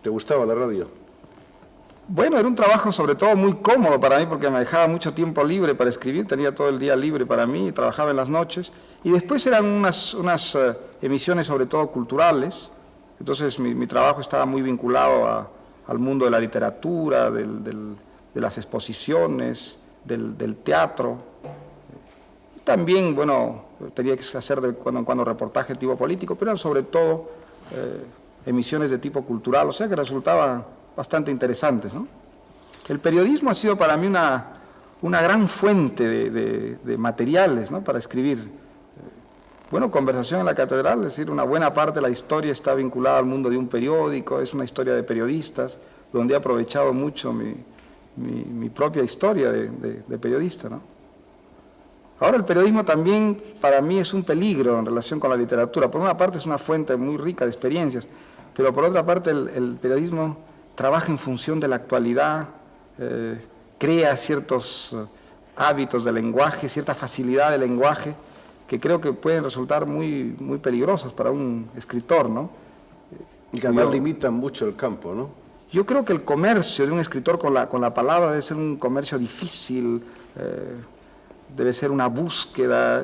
¿Te gustaba la radio? Bueno, era un trabajo sobre todo muy cómodo para mí porque me dejaba mucho tiempo libre para escribir, tenía todo el día libre para mí, trabajaba en las noches, y después eran unas emisiones sobre todo culturales, entonces mi trabajo estaba muy vinculado al mundo de la literatura, de las exposiciones, del teatro. También, bueno, tenía que hacer de cuando en cuando reportaje de tipo político, pero eran sobre todo emisiones de tipo cultural, o sea que resultaban bastante interesantes, ¿no? El periodismo ha sido para mí una gran fuente de materiales, ¿no?, para escribir. Bueno, Conversación en la Catedral, es decir, una buena parte de la historia está vinculada al mundo de un periódico, es una historia de periodistas, donde he aprovechado mucho mi propia historia de periodista, ¿no? Ahora, el periodismo también para mí es un peligro en relación con la literatura. Por una parte es una fuente muy rica de experiencias, pero por otra parte el periodismo trabaja en función de la actualidad, crea ciertos hábitos de lenguaje, cierta facilidad de lenguaje, que creo que pueden resultar muy peligrosos para un escritor, ¿no? Y que además limitan mucho el campo, ¿no? Yo creo que el comercio de un escritor con la palabra debe ser un comercio difícil, debe ser una búsqueda,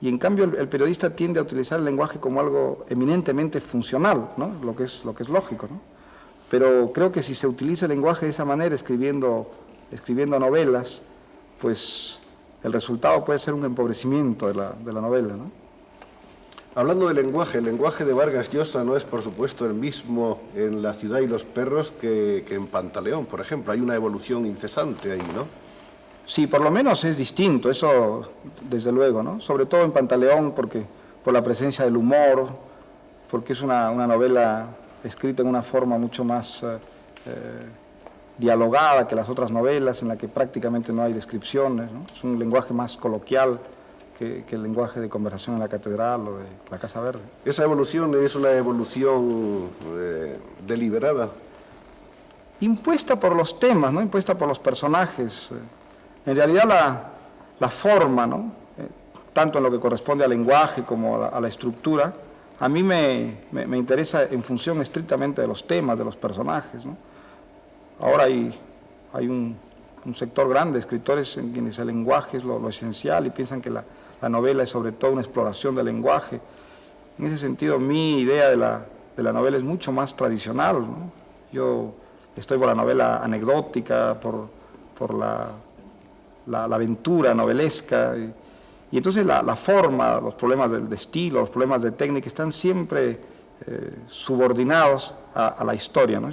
y en cambio el periodista tiende a utilizar el lenguaje como algo eminentemente funcional, ¿no? Lo que es lógico, ¿no? Pero creo que si se utiliza el lenguaje de esa manera, escribiendo novelas, pues el resultado puede ser un empobrecimiento de la novela, ¿no? Hablando de lenguaje, el lenguaje de Vargas Llosa no es, por supuesto, el mismo en La ciudad y los perros que en Pantaleón, por ejemplo. Hay una evolución incesante ahí, ¿no? Sí, por lo menos es distinto, eso desde luego, ¿no? Sobre todo en Pantaleón, por la presencia del humor, porque es una novela escrita en una forma mucho más dialogada que las otras novelas, en la que prácticamente no hay descripciones, ¿no? Es un lenguaje más coloquial que el lenguaje de Conversación en la Catedral o de La Casa Verde. ¿Esa evolución es una evolución deliberada? Impuesta por los temas, ¿no? Impuesta por los personajes. En realidad la forma, ¿no? Tanto en lo que corresponde al lenguaje como a la estructura, a mí me interesa en función estrictamente de los temas, de los personajes, ¿no? Ahora hay un sector grande de escritores en quienes el lenguaje es lo esencial y piensan que la novela es sobre todo una exploración del lenguaje. En ese sentido, mi idea de la novela es mucho más tradicional, ¿no? Yo estoy por la novela anecdótica, por la aventura novelesca, y entonces la forma, los problemas de estilo, los problemas de técnica están siempre subordinados a la historia, ¿no?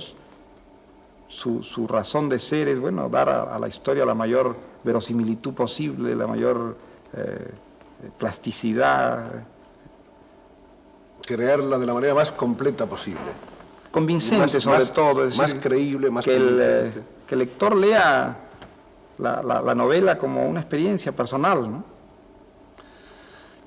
Su razón de ser es, bueno, dar a la historia la mayor verosimilitud posible, la mayor plasticidad. Crearla de la manera más completa posible. Convincente, sobre todo. Es más decir, creíble, más convincente. Que el lector lea la novela como una experiencia personal, ¿no?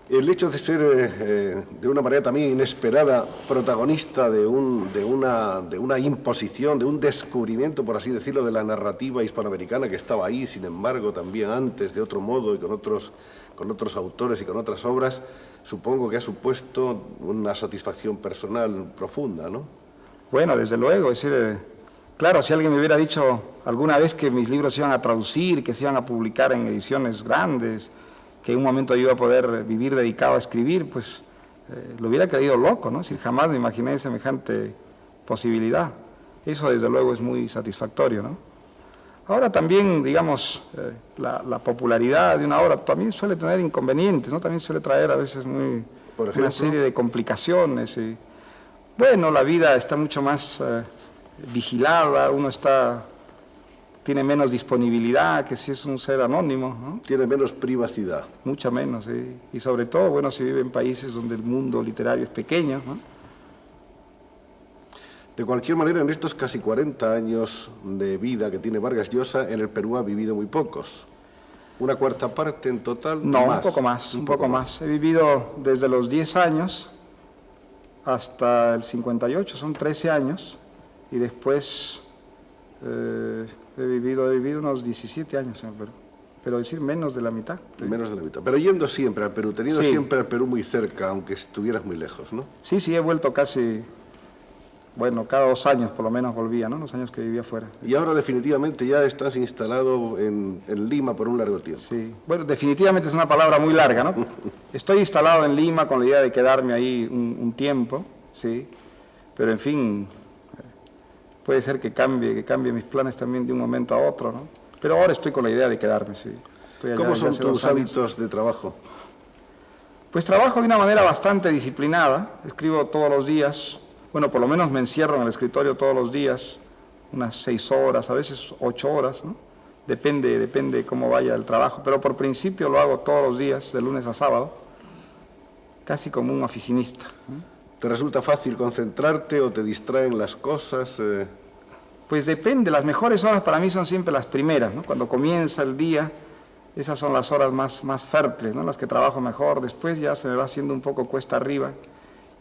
El hecho de ser, de una manera también inesperada, protagonista de una imposición, de un descubrimiento, por así decirlo, de la narrativa hispanoamericana que estaba ahí, sin embargo, también antes, de otro modo y con otros autores y con otras obras, supongo que ha supuesto una satisfacción personal profunda, ¿no? Bueno, desde luego, es decir, claro, si alguien me hubiera dicho alguna vez que mis libros se iban a traducir, que se iban a publicar en ediciones grandes, que en un momento yo iba a poder vivir dedicado a escribir, pues lo hubiera creído loco, ¿no? Es decir, jamás me imaginé semejante posibilidad. Eso desde luego es muy satisfactorio, ¿no? Ahora también, digamos, la popularidad de una obra también suele tener inconvenientes, ¿no? También suele traer a veces Por ejemplo, una serie de complicaciones. Y, bueno, la vida está mucho más vigilada, uno tiene menos disponibilidad que si es un ser anónimo, ¿no? Tiene menos privacidad. Mucha menos, ¿sí? Y sobre todo, bueno, si vive en países donde el mundo literario es pequeño, ¿no? De cualquier manera, en estos casi 40 años de vida que tiene Vargas Llosa, en el Perú ha vivido muy pocos. ¿Una cuarta parte en total? No, más. un poco más. He vivido desde los 10 años hasta el 58, son 13 años, y después he vivido unos 17 años en el Perú, pero decir menos de la mitad. Menos de la mitad. Pero yendo siempre al Perú, teniendo Sí. siempre al Perú muy cerca, aunque estuvieras muy lejos, ¿no? Sí, he vuelto casi, bueno, cada 2 años por lo menos volvía, ¿no? Los años que vivía fuera. Y ahora definitivamente ya estás instalado en Lima por un largo tiempo. Sí, bueno, definitivamente es una palabra muy larga, ¿no? Estoy instalado en Lima con la idea de quedarme ahí un tiempo, sí, pero en fin, puede ser que cambie mis planes también de un momento a otro, ¿no? Pero ahora estoy con la idea de quedarme, sí. Estoy allá ¿Cómo desde son hace 2 tus años. hábitos de trabajo? Pues trabajo de una manera bastante disciplinada, escribo todos los días, bueno, por lo menos me encierro en el escritorio todos los días, unas 6 horas, a veces 8 horas, ¿no? Depende cómo vaya el trabajo, pero por principio lo hago todos los días, de lunes a sábado, casi como un oficinista. ¿Te resulta fácil concentrarte o te distraen las cosas? Pues depende, las mejores horas para mí son siempre las primeras, ¿no? Cuando comienza el día, esas son las horas más fértiles, ¿no? Las que trabajo mejor, después ya se me va haciendo un poco cuesta arriba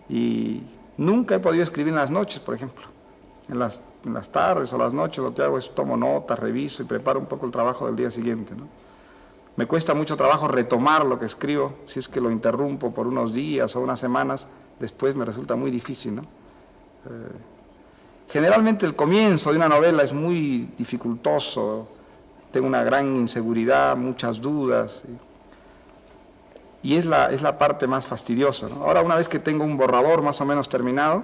y nunca he podido escribir en las noches, por ejemplo. En las tardes o las noches lo que hago es tomo notas, reviso y preparo un poco el trabajo del día siguiente, ¿no? Me cuesta mucho trabajo retomar lo que escribo, si es que lo interrumpo por unos días o unas semanas, después me resulta muy difícil, ¿no? Generalmente el comienzo de una novela es muy dificultoso, tengo una gran inseguridad, muchas dudas, y es la parte más fastidiosa, ¿no? Ahora, una vez que tengo un borrador más o menos terminado,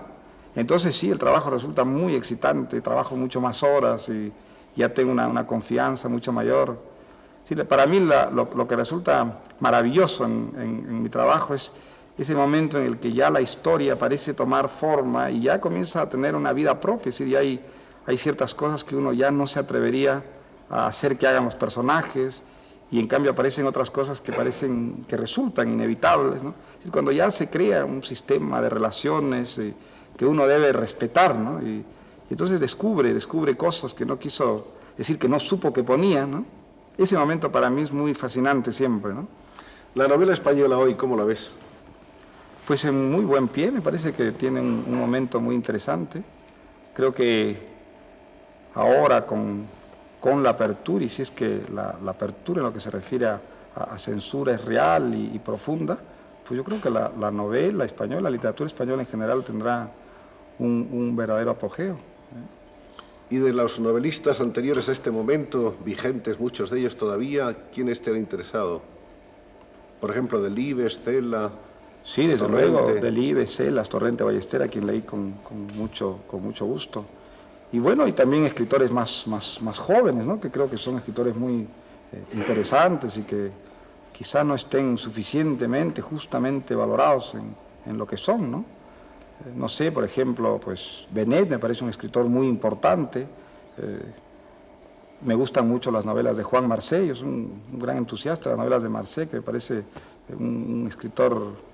entonces sí, el trabajo resulta muy excitante, trabajo mucho más horas y ya tengo una confianza mucho mayor. Sí, para mí lo que resulta maravilloso en mi trabajo es ese momento en el que ya la historia parece tomar forma y ya comienza a tener una vida propia, es decir, ya hay ciertas cosas que uno ya no se atrevería a hacer que hagan los personajes y en cambio aparecen otras cosas que resultan inevitables, ¿no? Es decir, cuando ya se crea un sistema de relaciones que uno debe respetar, ¿no? Y entonces descubre cosas que no quiso, es decir, que no supo que ponía, ¿no? Ese momento para mí es muy fascinante siempre, ¿no? La novela española hoy, ¿cómo la ves? Pues en muy buen pie, me parece que tiene un momento muy interesante. Creo que ahora con la apertura, y si es que la apertura en lo que se refiere a censura es real y profunda, pues yo creo que la novela española, la literatura española en general tendrá un verdadero apogeo. Y de los novelistas anteriores a este momento, vigentes muchos de ellos todavía, ¿quiénes te han interesado? Por ejemplo, Delibes, Cela... Sí, desde Torrente. luego, Delibes, Celas, Torrente, Ballester, a quien leí con mucho gusto. Y bueno, y también escritores más jóvenes, ¿no? Que creo que son escritores muy interesantes y que quizá no estén suficientemente, justamente valorados en lo que son, ¿no? No sé, por ejemplo, pues Benet me parece un escritor muy importante. Me gustan mucho las novelas de Juan Marcé, yo soy un gran entusiasta de las novelas de Marcé, que me parece un escritor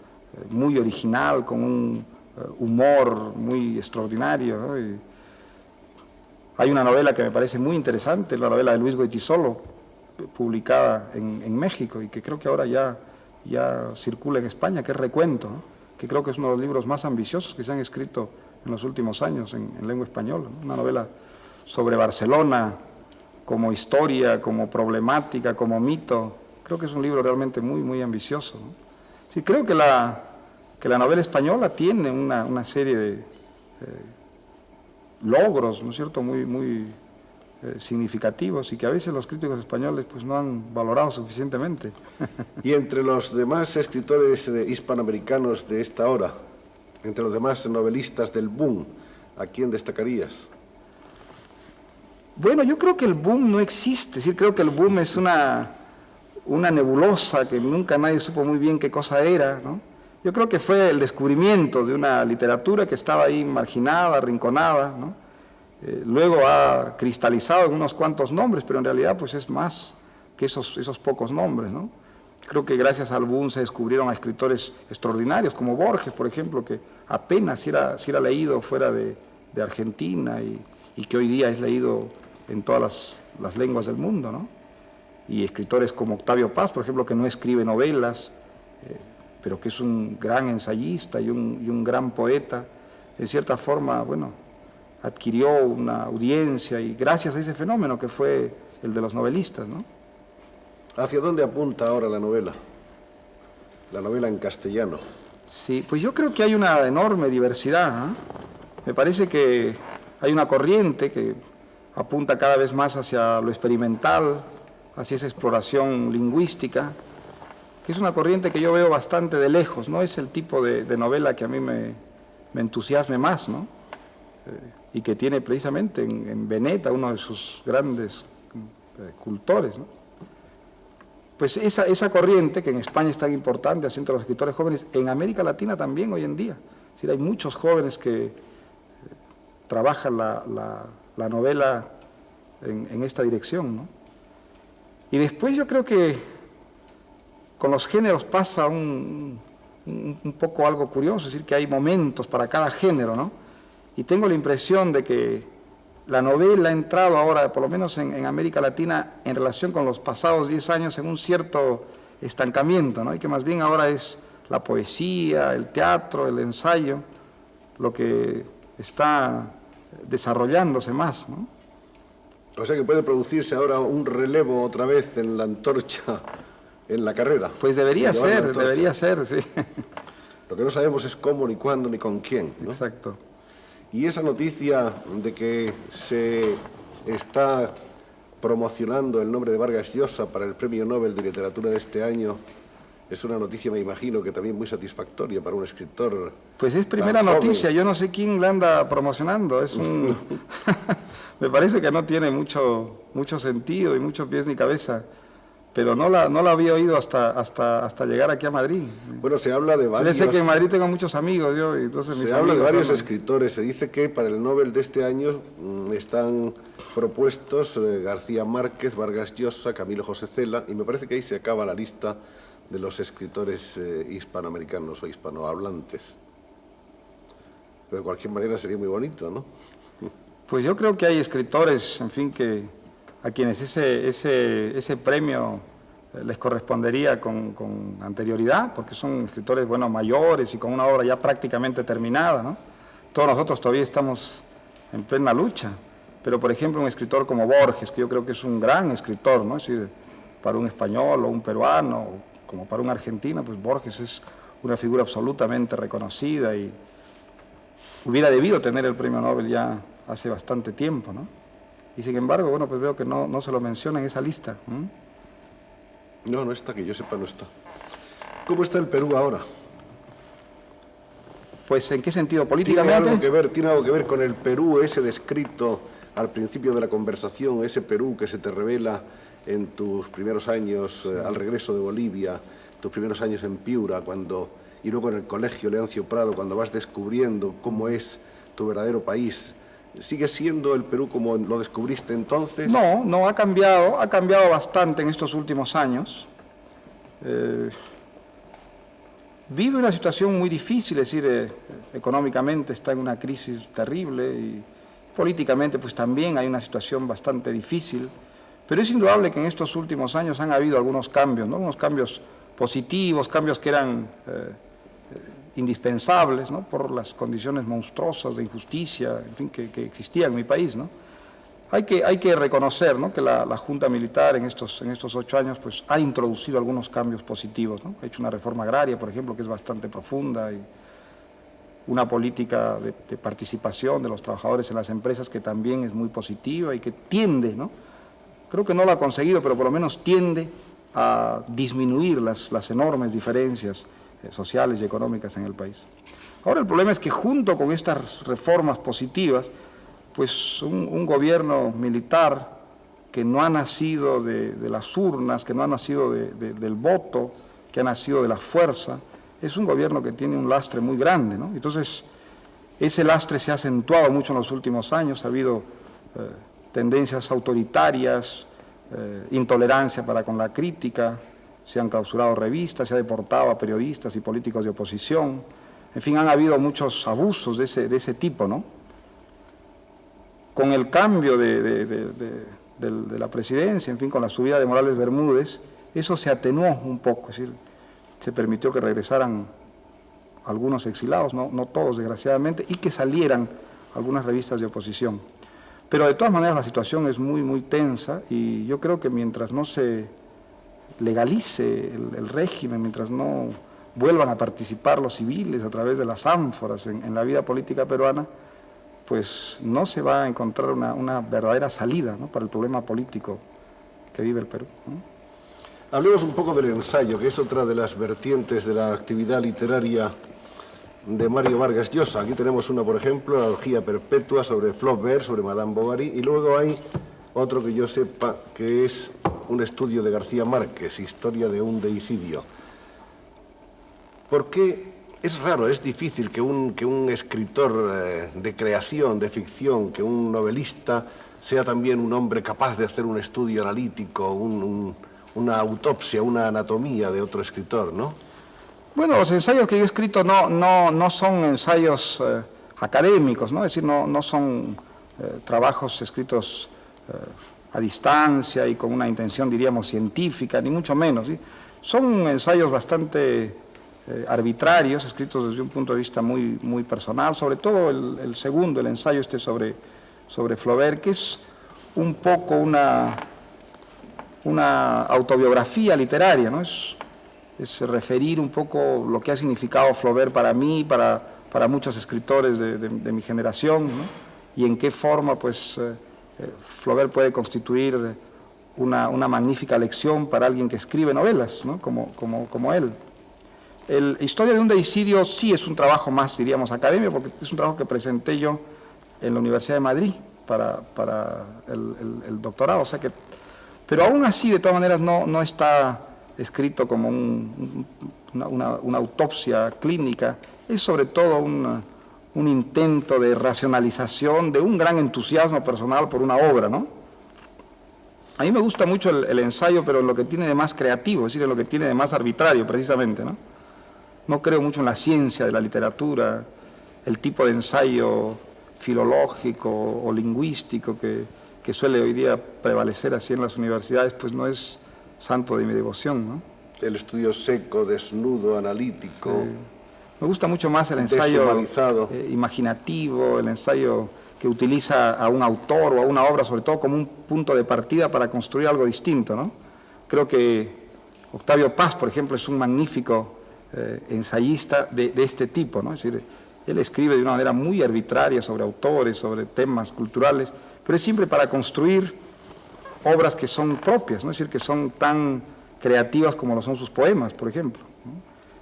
muy original, con un humor muy extraordinario, ¿no? Y hay una novela que me parece muy interesante, la novela de Luis Goytisolo, publicada en México y que creo que ahora ya circula en España, que es Recuento, ¿no? Que creo que es uno de los libros más ambiciosos que se han escrito en los últimos años en lengua española, ¿no? Una novela sobre Barcelona como historia, como problemática, como mito. Creo que es un libro realmente muy ambicioso, ¿no? Sí, creo que la novela española tiene una serie de logros, ¿no es cierto?, muy significativos y que a veces los críticos españoles pues no han valorado suficientemente. Y entre los demás escritores hispanoamericanos de esta hora, entre los demás novelistas del boom, ¿a quién destacarías? Bueno, yo creo que el boom no existe, es decir, creo que el boom es una nebulosa que nunca nadie supo muy bien qué cosa era, ¿no? Yo creo que fue el descubrimiento de una literatura que estaba ahí marginada, arrinconada, ¿no? Luego ha cristalizado en unos cuantos nombres, pero en realidad pues es más que esos pocos nombres, ¿no? Creo que gracias al boom se descubrieron a escritores extraordinarios, como Borges, por ejemplo, que apenas si era leído fuera de Argentina y que hoy día es leído en todas las lenguas del mundo, ¿no? Y escritores como Octavio Paz, por ejemplo, que no escribe novelas, pero que es un gran ensayista y un gran poeta, en cierta forma, bueno, adquirió una audiencia y gracias a ese fenómeno que fue el de los novelistas, ¿no? ¿Hacia dónde apunta ahora la novela? La novela en castellano. Sí, pues yo creo que hay una enorme diversidad, ¿eh? Me parece que hay una corriente que apunta cada vez más hacia lo experimental, hacia esa exploración lingüística, que es una corriente que yo veo bastante de lejos, no es el tipo de novela que a mí me entusiasme más, ¿no? Y que tiene precisamente en Veneta, uno de sus grandes cultores, ¿no? Pues esa corriente, que en España es tan importante, así entre los escritores jóvenes, en América Latina también hoy en día. Es decir, hay muchos jóvenes que trabajan la novela en esta dirección, ¿no? Y después yo creo que con los géneros pasa un poco algo curioso, es decir, que hay momentos para cada género, ¿no? Y tengo la impresión de que la novela ha entrado ahora, por lo menos en América Latina, en relación con los pasados 10 años, en un cierto estancamiento, ¿no? Y que más bien ahora es la poesía, el teatro, el ensayo, lo que está desarrollándose más, ¿no? O sea que puede producirse ahora un relevo otra vez en la antorcha, en la carrera. Pues debería ser, sí. Lo que no sabemos es cómo, ni cuándo, ni con quién, ¿no? Exacto. Y esa noticia de que se está promocionando el nombre de Vargas Llosa para el Premio Nobel de Literatura de este año es una noticia, me imagino, que también muy satisfactoria para un escritor. Pues es primera noticia, yo no sé quién la anda promocionando, es un... me parece que no tiene mucho sentido y muchos pies ni cabeza, pero no la había oído hasta llegar aquí a Madrid. Bueno, se habla de varios... Yo sé que en Madrid tengo muchos amigos, yo, y entonces se habla de varios escritores, se dice que para el Nobel de este año están propuestos García Márquez, Vargas Llosa, Camilo José Cela, y me parece que ahí se acaba la lista de los escritores hispanoamericanos o hispanohablantes. Pero de cualquier manera sería muy bonito, ¿no? Pues yo creo que hay escritores, en fin, que a quienes ese premio les correspondería con anterioridad, porque son escritores, bueno, mayores y con una obra ya prácticamente terminada, ¿no? Todos nosotros todavía estamos en plena lucha, pero por ejemplo un escritor como Borges, que yo creo que es un gran escritor, ¿no? Es decir, para un español o un peruano, como para un argentino, pues Borges es una figura absolutamente reconocida y hubiera debido tener el premio Nobel ya hace bastante tiempo, ¿no? Y sin embargo, bueno, pues veo que no se lo menciona en esa lista. No está, que yo sepa, no está. ¿Cómo está el Perú ahora? Pues, ¿en qué sentido? ¿Políticamente? ¿Tiene algo que ver con el Perú, ese descrito al principio de la conversación, ese Perú que se te revela en tus primeros años al regreso de Bolivia, tus primeros años en Piura, y luego en el colegio Leoncio Prado, cuando vas descubriendo cómo es tu verdadero país? ¿Sigue siendo el Perú como lo descubriste entonces? No, ha cambiado bastante en estos últimos años. Vive una situación muy difícil, es decir, económicamente está en una crisis terrible y políticamente pues también hay una situación bastante difícil, pero es indudable que en estos últimos años han habido algunos cambios, ¿no? Unos cambios positivos, cambios que eran indispensables, ¿no? Por las condiciones monstruosas de injusticia, en fin, que existían en mi país, ¿no? Hay que reconocer, ¿no? Que la Junta Militar en estos 8 años pues, ha introducido algunos cambios positivos, ¿no? Ha hecho una reforma agraria, por ejemplo, que es bastante profunda, y una política de participación de los trabajadores en las empresas que también es muy positiva y que tiende, ¿no? Creo que no lo ha conseguido, pero por lo menos tiende a disminuir las enormes diferencias sociales y económicas en el país. Ahora el problema es que junto con estas reformas positivas pues un gobierno militar que no ha nacido de las urnas, que no ha nacido del voto, que ha nacido de la fuerza, es un gobierno que tiene un lastre muy grande, ¿no? Entonces, ese lastre se ha acentuado mucho en los últimos años, ha habido tendencias autoritarias, intolerancia para con la crítica, se han clausurado revistas, se ha deportado a periodistas y políticos de oposición, en fin, han habido muchos abusos de ese tipo, ¿no? Con el cambio de la presidencia, en fin, con la subida de Morales Bermúdez, eso se atenuó un poco, es decir, se permitió que regresaran algunos exilados, no todos desgraciadamente, y que salieran algunas revistas de oposición. Pero de todas maneras la situación es muy, muy tensa y yo creo que mientras no se legalice el régimen, mientras no vuelvan a participar los civiles a través de las ánforas en la vida política peruana, pues no se va a encontrar una verdadera salida, ¿no?, para el problema político que vive el Perú, ¿no? Hablemos un poco del ensayo, que es otra de las vertientes de la actividad literaria de Mario Vargas Llosa. Aquí tenemos una, por ejemplo, la orgía perpetua sobre Flaubert, sobre Madame Bovary, y luego hay otro que yo sepa que es un estudio de García Márquez, Historia de un deicidio. ¿Por qué es raro, es difícil que un escritor de creación, de ficción, que un novelista sea también un hombre capaz de hacer un estudio analítico, una autopsia, una anatomía de otro escritor, ¿no? Bueno, los ensayos que yo he escrito no son ensayos académicos, ¿no? Es decir, no son trabajos escritos a distancia y con una intención, diríamos, científica, ni mucho menos, ¿sí? Son ensayos bastante arbitrarios, escritos desde un punto de vista muy, muy personal, sobre todo el segundo, el ensayo sobre Flaubert, que es un poco una autobiografía literaria, ¿no? Es referir un poco lo que ha significado Flaubert para mí, para muchos escritores de mi generación, ¿no? Y en qué forma, pues, Flaubert puede constituir una magnífica lección para alguien que escribe novelas, ¿no?, como él. Historia de un deicidio sí es un trabajo más, diríamos, académico, porque es un trabajo que presenté yo en la Universidad de Madrid para el doctorado, o sea que... Pero aún así, de todas maneras, no está escrito como una autopsia clínica, es sobre todo un intento de racionalización, de un gran entusiasmo personal por una obra, ¿no? A mí me gusta mucho el ensayo, pero en lo que tiene de más creativo, es decir, en lo que tiene de más arbitrario, precisamente, ¿no? No creo mucho en la ciencia de la literatura, el tipo de ensayo filológico o lingüístico que suele hoy día prevalecer así en las universidades, pues no es santo de mi devoción, ¿no? El estudio seco, desnudo, analítico. Sí. Me gusta mucho más el ensayo imaginativo, el ensayo que utiliza a un autor o a una obra, sobre todo como un punto de partida para construir algo distinto, ¿no? Creo que Octavio Paz, por ejemplo, es un magnífico ensayista de este tipo, ¿no? Es decir, él escribe de una manera muy arbitraria sobre autores, sobre temas culturales, pero es siempre para construir obras que son propias, ¿no? Es decir, que son tan creativas como lo son sus poemas, por ejemplo, ¿no?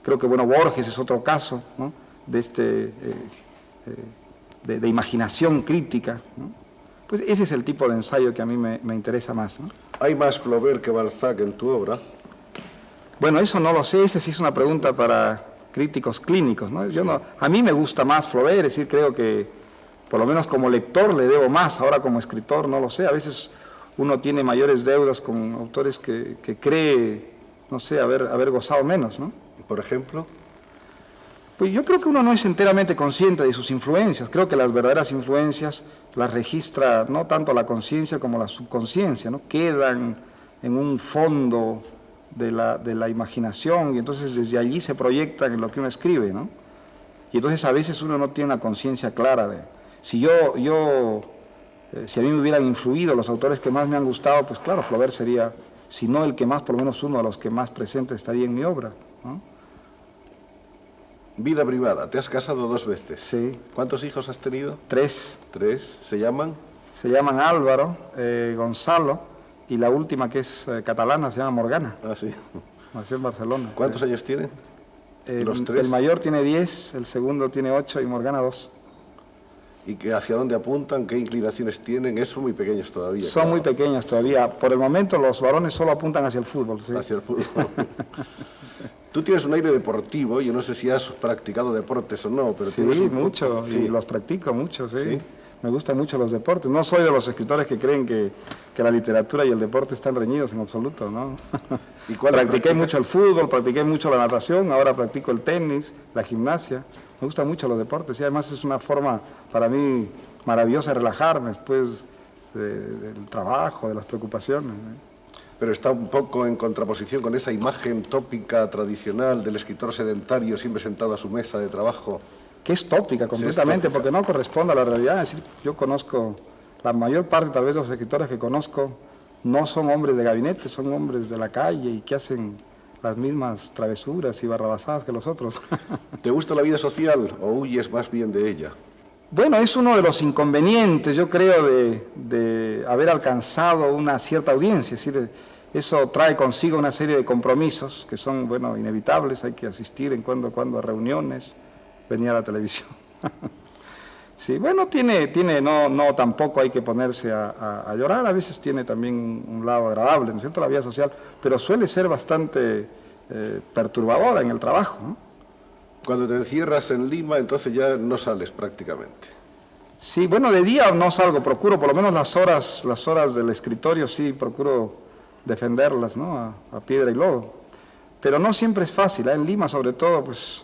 Creo que, bueno, Borges es otro caso, ¿no?, de imaginación crítica, ¿no? Pues ese es el tipo de ensayo que a mí me interesa más, ¿no? ¿Hay más Flaubert que Balzac en tu obra? Bueno, eso no lo sé, esa sí es una pregunta para críticos clínicos, ¿no? Yo no, a mí me gusta más Flaubert, es decir, creo que por lo menos como lector le debo más, ahora como escritor no lo sé, a veces uno tiene mayores deudas con autores que cree, no sé, haber gozado menos, ¿no? ¿Por ejemplo? Pues yo creo que uno no es enteramente consciente de sus influencias, creo que las verdaderas influencias las registra no tanto la conciencia como la subconsciencia, ¿no? Quedan en un fondo de la imaginación y entonces desde allí se proyectan en lo que uno escribe, ¿no? Y entonces a veces uno no tiene una conciencia clara de... Si a mí me hubieran influido los autores que más me han gustado, pues claro, Flaubert sería, si no el que más, por lo menos uno de los que más presente estaría en mi obra, ¿no? Vida privada, te has casado 2 veces. Sí. ¿Cuántos hijos has tenido? 3. 3. ¿Se llaman? Se llaman Álvaro, Gonzalo, y la última, que es catalana, se llama Morgana. Ah, sí. Nació en Barcelona. ¿Cuántos años tienen? Los 3. El mayor tiene 10, el segundo tiene 8 y Morgana 2. ¿Y que hacia dónde apuntan? ¿Qué inclinaciones tienen? Son muy pequeños todavía. Son claro. muy pequeños todavía. Por el momento los varones solo apuntan hacia el fútbol. ¿Sí? Hacia el fútbol. Tú tienes un aire deportivo, yo no sé si has practicado deportes o no, pero sí, tienes un mucho, poco, y los practico mucho, sí. ¿Sí? Me gustan mucho los deportes. No soy de los escritores que creen que la literatura y el deporte están reñidos en absoluto, ¿no? ¿Y cuál practiqué mucho el fútbol, practiqué mucho la natación, ahora practico el tenis, la gimnasia. Me gustan mucho los deportes y además es una forma para mí maravillosa de relajarme después del trabajo, de las preocupaciones, ¿no? Pero está un poco en contraposición con esa imagen tópica tradicional del escritor sedentario siempre sentado a su mesa de trabajo. Que es tópica completamente, tópica. porque no corresponde a la realidad. Es decir, yo conozco, la mayor parte tal vez de los escritores que conozco no son hombres de gabinete, son hombres de la calle y que hacen las mismas travesuras y barrabasadas que los otros. ¿Te gusta la vida social o huyes más bien de ella? Bueno, es uno de los inconvenientes, yo creo, de haber alcanzado una cierta audiencia. Es decir, eso trae consigo una serie de compromisos que son, bueno, inevitables. Hay que asistir en cuando a reuniones, venir a la televisión. Sí, bueno, no tampoco hay que ponerse a llorar. A veces tiene también un lado agradable, ¿no es cierto?, la vida social, pero suele ser bastante perturbadora en el trabajo, ¿no? Cuando te encierras en Lima, entonces ya no sales prácticamente. Sí, bueno, de día no salgo, procuro por lo menos las horas del escritorio, sí, procuro defenderlas, ¿no?, a piedra y lodo. Pero no siempre es fácil, ¿eh? En Lima sobre todo, pues,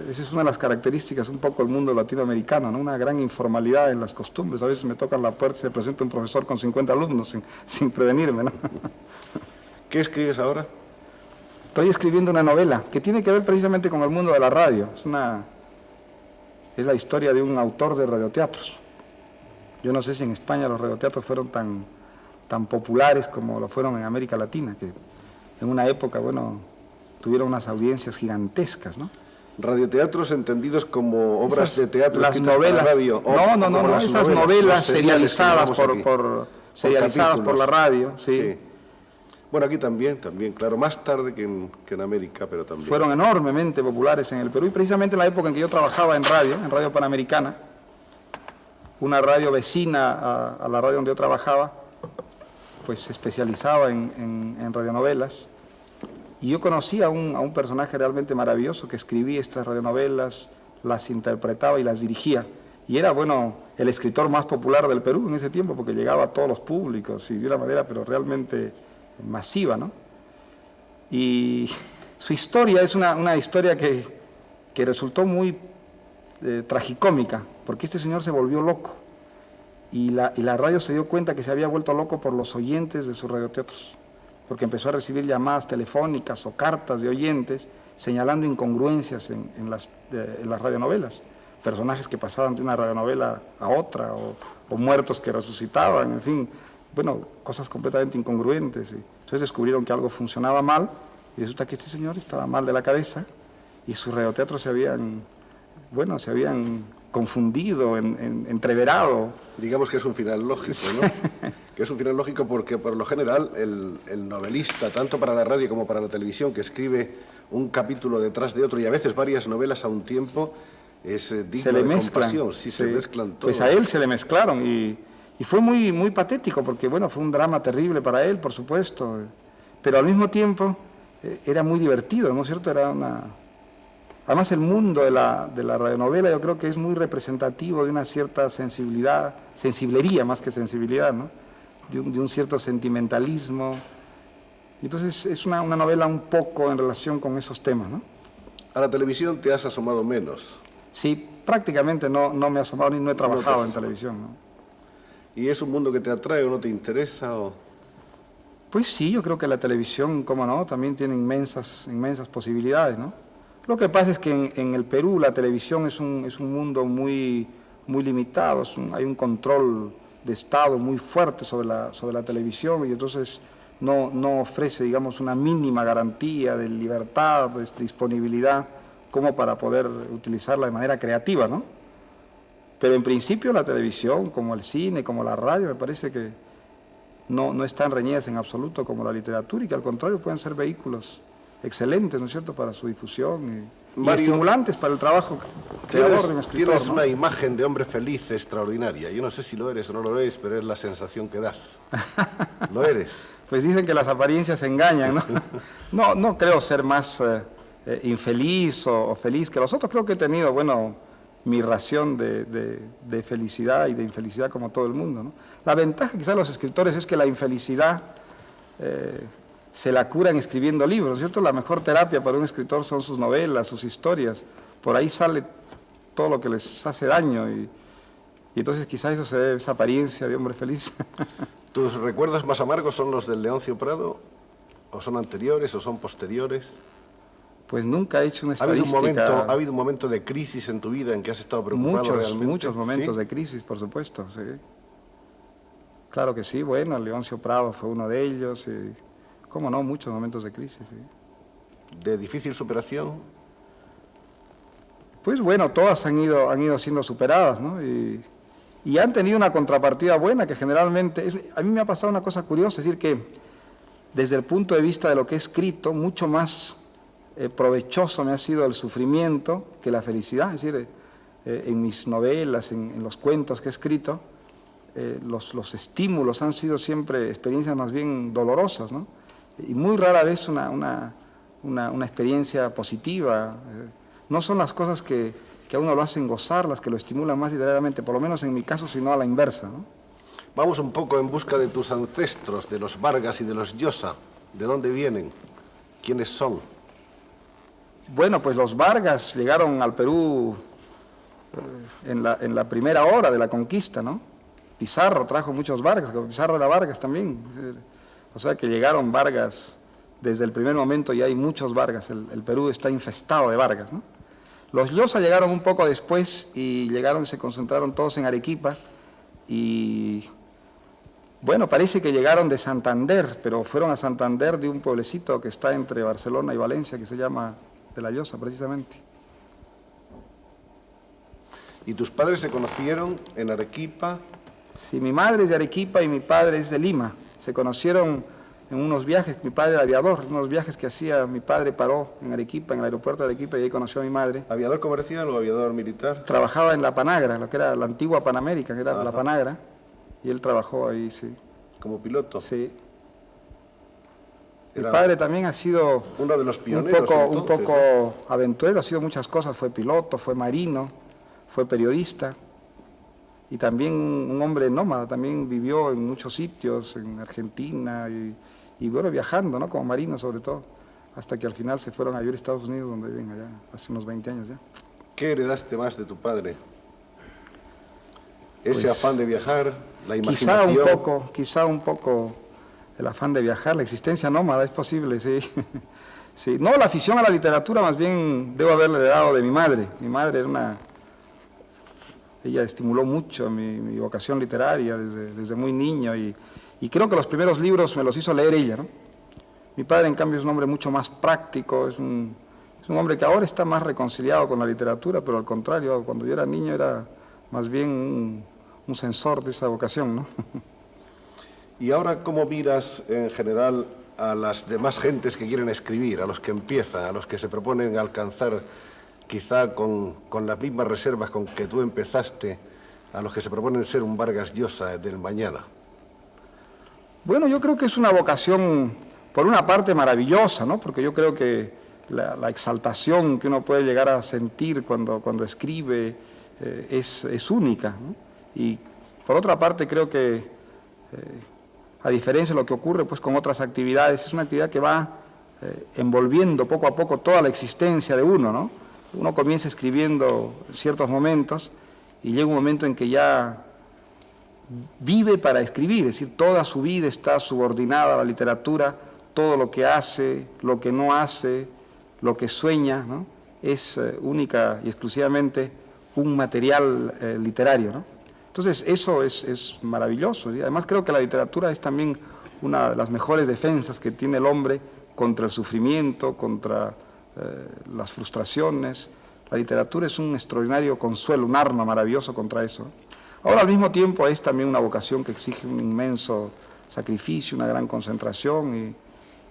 esa es una de las características un poco del mundo latinoamericano, ¿no?, una gran informalidad en las costumbres. A veces me tocan la puerta y se presenta un profesor con 50 alumnos sin prevenirme, ¿no? ¿Qué escribes ahora? Estoy escribiendo una novela que tiene que ver precisamente con el mundo de la radio. Es la historia de un autor de radioteatros. Yo no sé si en España los radioteatros fueron tan populares como lo fueron en América Latina, que en una época, bueno, tuvieron unas audiencias gigantescas, ¿no? Radioteatros entendidos como obras de teatro las escritas novelas, para radio. No, esas novelas serializadas serializadas por la radio, sí. Sí. Bueno, aquí también, claro, más tarde que en América, pero también. Fueron enormemente populares en el Perú y precisamente en la época en que yo trabajaba en Radio Panamericana, una radio vecina a la radio donde yo trabajaba, pues se especializaba en radionovelas. Y yo conocí a un personaje realmente maravilloso que escribía estas radionovelas, las interpretaba y las dirigía. Y era, bueno, el escritor más popular del Perú en ese tiempo porque llegaba a todos los públicos y de una manera, pero realmente masiva, ¿no? Y su historia es una historia que resultó muy tragicómica, porque este señor se volvió loco. Y la radio se dio cuenta que se había vuelto loco por los oyentes de sus radioteatros, porque empezó a recibir llamadas telefónicas o cartas de oyentes señalando incongruencias en las radionovelas, personajes que pasaban de una radionovela a otra, o muertos que resucitaban, en fin, bueno, cosas completamente incongruentes. Entonces descubrieron que algo funcionaba mal, y resulta que este señor estaba mal de la cabeza, y sus radioteatros se habían confundido, entreverado. Digamos que es un final lógico, ¿no? Que es un final lógico porque, por lo general, el novelista, tanto para la radio como para la televisión, que escribe un capítulo detrás de otro y a veces varias novelas a un tiempo, es digno de compasión. Sí, se mezclan todos. Pues a él se le mezclaron y fue muy, muy patético porque, bueno, fue un drama terrible para él, por supuesto, pero al mismo tiempo era muy divertido, ¿no es cierto? Además, el mundo de la radionovela yo creo que es muy representativo de una cierta sensiblería más que sensibilidad, ¿no? De un cierto sentimentalismo. Entonces es una novela un poco en relación con esos temas, ¿no? A la televisión te has asomado menos. Sí, prácticamente no me he asomado ni no he trabajado en televisión, ¿no? ¿Y es un mundo que te atrae o no te interesa? Pues sí, yo creo que la televisión, cómo no, también tiene inmensas posibilidades, ¿no? Lo que pasa es que en el Perú la televisión es un mundo muy limitado, hay un control de Estado muy fuerte sobre la televisión y entonces no ofrece, digamos, una mínima garantía de libertad, de disponibilidad, como para poder utilizarla de manera creativa, ¿no? Pero en principio la televisión, como el cine, como la radio, me parece que no están reñidas en absoluto como la literatura y que al contrario pueden ser vehículos excelentes, ¿no es cierto?, para su difusión y estimulantes para el trabajo creador de un escritor. Tienes ¿no? una imagen de hombre feliz extraordinaria. Yo no sé si lo eres o no lo eres, pero es la sensación que das. ¿Lo eres? Pues dicen que las apariencias engañan, ¿no? No creo ser más infeliz o feliz que los otros. Creo que he tenido, bueno, mi ración de felicidad y de infelicidad como todo el mundo, ¿no? La ventaja quizás de los escritores es que la infelicidad se la curan escribiendo libros, ¿cierto? La mejor terapia para un escritor son sus novelas, sus historias. Por ahí sale todo lo que les hace daño y entonces quizás eso se debe a esa apariencia de hombre feliz. ¿Tus recuerdos más amargos son los del Leoncio Prado? ¿O son anteriores o son posteriores? Pues nunca he hecho una estadística. ¿Ha habido un momento de crisis en tu vida en que has estado preocupado realmente? Muchos momentos ¿Sí? de crisis, por supuesto, sí. Claro que sí, bueno, Leoncio Prado fue uno de ellos y, cómo no, muchos momentos de crisis, sí. ¿De difícil superación? Pues bueno, todas han ido siendo superadas, ¿no? Y han tenido una contrapartida buena que generalmente, a mí me ha pasado una cosa curiosa, es decir, que desde el punto de vista de lo que he escrito, mucho más provechoso me ha sido el sufrimiento que la felicidad, es decir, en mis novelas, en los cuentos que he escrito, los estímulos han sido siempre experiencias más bien dolorosas, ¿no? Y muy rara vez una experiencia positiva. No son las cosas que a uno lo hacen gozar, las que lo estimulan más literariamente, por lo menos en mi caso, sino a la inversa, ¿no? Vamos un poco en busca de tus ancestros, de los Vargas y de los Llosa. ¿De dónde vienen? ¿Quiénes son? Bueno, pues los Vargas llegaron al Perú en la primera hora de la conquista, ¿no? Pizarro trajo muchos Vargas, Pizarro era Vargas también. O sea que llegaron Vargas desde el primer momento y hay muchos Vargas. El Perú está infestado de Vargas, ¿no? Los Llosa llegaron un poco después y se concentraron todos en Arequipa y, bueno, parece que llegaron de Santander, pero fueron a Santander de un pueblecito que está entre Barcelona y Valencia, que se llama de la Llosa, precisamente. ¿Y tus padres se conocieron en Arequipa? Sí, mi madre es de Arequipa y mi padre es de Lima. Se conocieron en unos viajes, mi padre era aviador, unos viajes que hacía, mi padre paró en Arequipa, en el aeropuerto de Arequipa, y ahí conoció a mi madre. ¿Aviador comercial o aviador militar? Trabajaba en la Panagra, lo que era la antigua Panamérica, que era la Panagra, y él trabajó ahí, sí. ¿Como piloto? Sí. Mi padre también ha sido uno de los pioneros un poco aventurero, ha sido muchas cosas, fue piloto, fue marino, fue periodista, y también un hombre nómada, también vivió en muchos sitios, en Argentina, y bueno, viajando, ¿no? Como marino sobre todo, hasta que al final se fueron a vivir a Estados Unidos, donde viven allá, hace unos 20 años ya. ¿Qué heredaste más de tu padre? ¿Ese Pues, afán de viajar, la imaginación? Quizá un poco el afán de viajar, la existencia nómada, es posible, sí. Sí. No, la afición a la literatura más bien debo haberle heredado de mi madre. Mi madre era ella estimuló mucho mi vocación literaria desde muy niño y creo que los primeros libros me los hizo leer ella, ¿no? Mi padre, en cambio, es un hombre mucho más práctico, es un hombre que ahora está más reconciliado con la literatura, pero al contrario, cuando yo era niño era más bien un censor de esa vocación, ¿no? ¿Y ahora cómo miras en general a las demás gentes que quieren escribir, a los que empiezan, a los que se proponen alcanzar quizá con las mismas reservas con que tú empezaste, a los que se proponen ser un Vargas Llosa del mañana? Bueno, yo creo que es una vocación, por una parte, maravillosa, ¿no? Porque yo creo que la exaltación que uno puede llegar a sentir cuando escribe es única, ¿no? Y por otra parte, creo que, a diferencia de lo que ocurre pues, con otras actividades, es una actividad que va envolviendo poco a poco toda la existencia de uno, ¿no? Uno comienza escribiendo en ciertos momentos y llega un momento en que ya vive para escribir, es decir, toda su vida está subordinada a la literatura, todo lo que hace, lo que no hace, lo que sueña, ¿no? Es única y exclusivamente un material literario, ¿no? Entonces eso es maravilloso y además creo que la literatura es también una de las mejores defensas que tiene el hombre contra el sufrimiento, contra las frustraciones. La literatura es un extraordinario consuelo, un arma maravilloso contra eso. Ahora, al mismo tiempo, es también una vocación que exige un inmenso sacrificio, una gran concentración,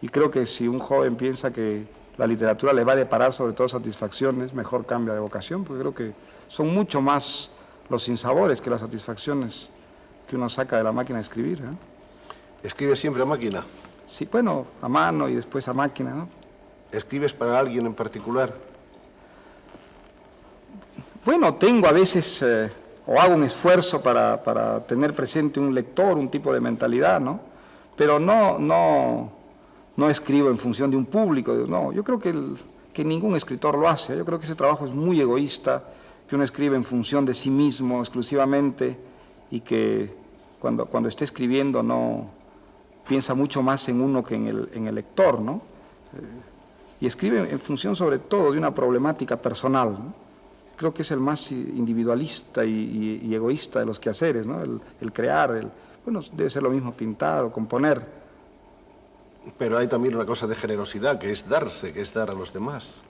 y creo que si un joven piensa que la literatura le va a deparar sobre todo satisfacciones, mejor cambia de vocación, porque creo que son mucho más los sinsabores que las satisfacciones que uno saca de la máquina de escribir, ¿eh? ¿Escribes siempre a máquina? Sí, bueno, a mano y después a máquina, ¿no? ¿Escribes para alguien en particular? Bueno, tengo a veces, o hago un esfuerzo para tener presente un lector, un tipo de mentalidad, ¿no? Pero no escribo en función de un público, no. Yo creo que ningún escritor lo hace. Yo creo que ese trabajo es muy egoísta, que uno escribe en función de sí mismo exclusivamente y que cuando esté escribiendo no piensa mucho más en uno que en el lector, ¿no? Y escribe en función sobre todo de una problemática personal, ¿no? Creo que es el más individualista y egoísta de los quehaceres, ¿no? El crear, bueno, debe ser lo mismo pintar o componer. Pero hay también una cosa de generosidad, que es darse, que es dar a los demás.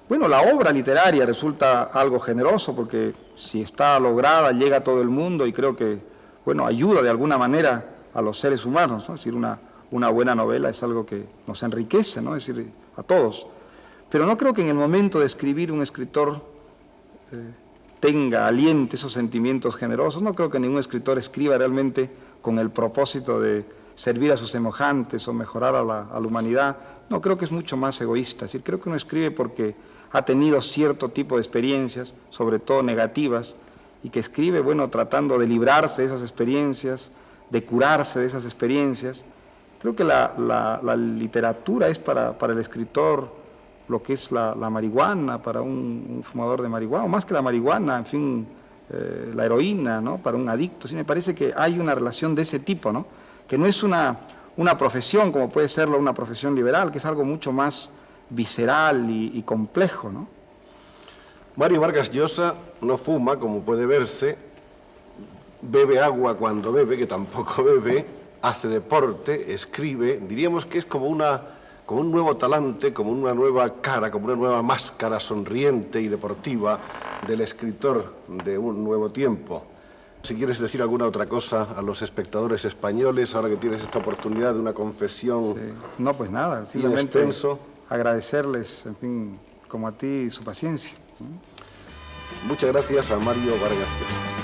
Bueno, la obra literaria resulta algo generoso porque si está lograda llega a todo el mundo y creo que, bueno, ayuda de alguna manera a los seres humanos, ¿no? Es decir, una buena novela es algo que nos enriquece, ¿no? Es decir, a todos. Pero no creo que en el momento de escribir un escritor aliente esos sentimientos generosos. No creo que ningún escritor escriba realmente con el propósito de servir a sus semejantes o mejorar a la humanidad. No, creo que es mucho más egoísta. Es decir, creo que uno escribe porque ha tenido cierto tipo de experiencias, sobre todo negativas, y que escribe, bueno, tratando de librarse de esas experiencias, de curarse de esas experiencias. Creo que la literatura es para el escritor lo que es la marihuana para un fumador de marihuana, o más que la marihuana, en fin, la heroína, ¿no? Para un adicto. Sí, me parece que hay una relación de ese tipo, ¿no? Que no es una profesión como puede serlo una profesión liberal, que es algo mucho más visceral y complejo, ¿no? Mario Vargas Llosa no fuma, como puede verse, bebe agua cuando bebe, que tampoco bebe, hace deporte, escribe. Diríamos que es como un nuevo talante, como una nueva cara, como una nueva máscara sonriente y deportiva del escritor de un nuevo tiempo. Si quieres decir alguna otra cosa a los espectadores españoles, ahora que tienes esta oportunidad de una confesión. Sí. No, pues nada, simplemente agradecerles, en fin, como a ti, su paciencia. Muchas gracias a Mario Vargas Llosa.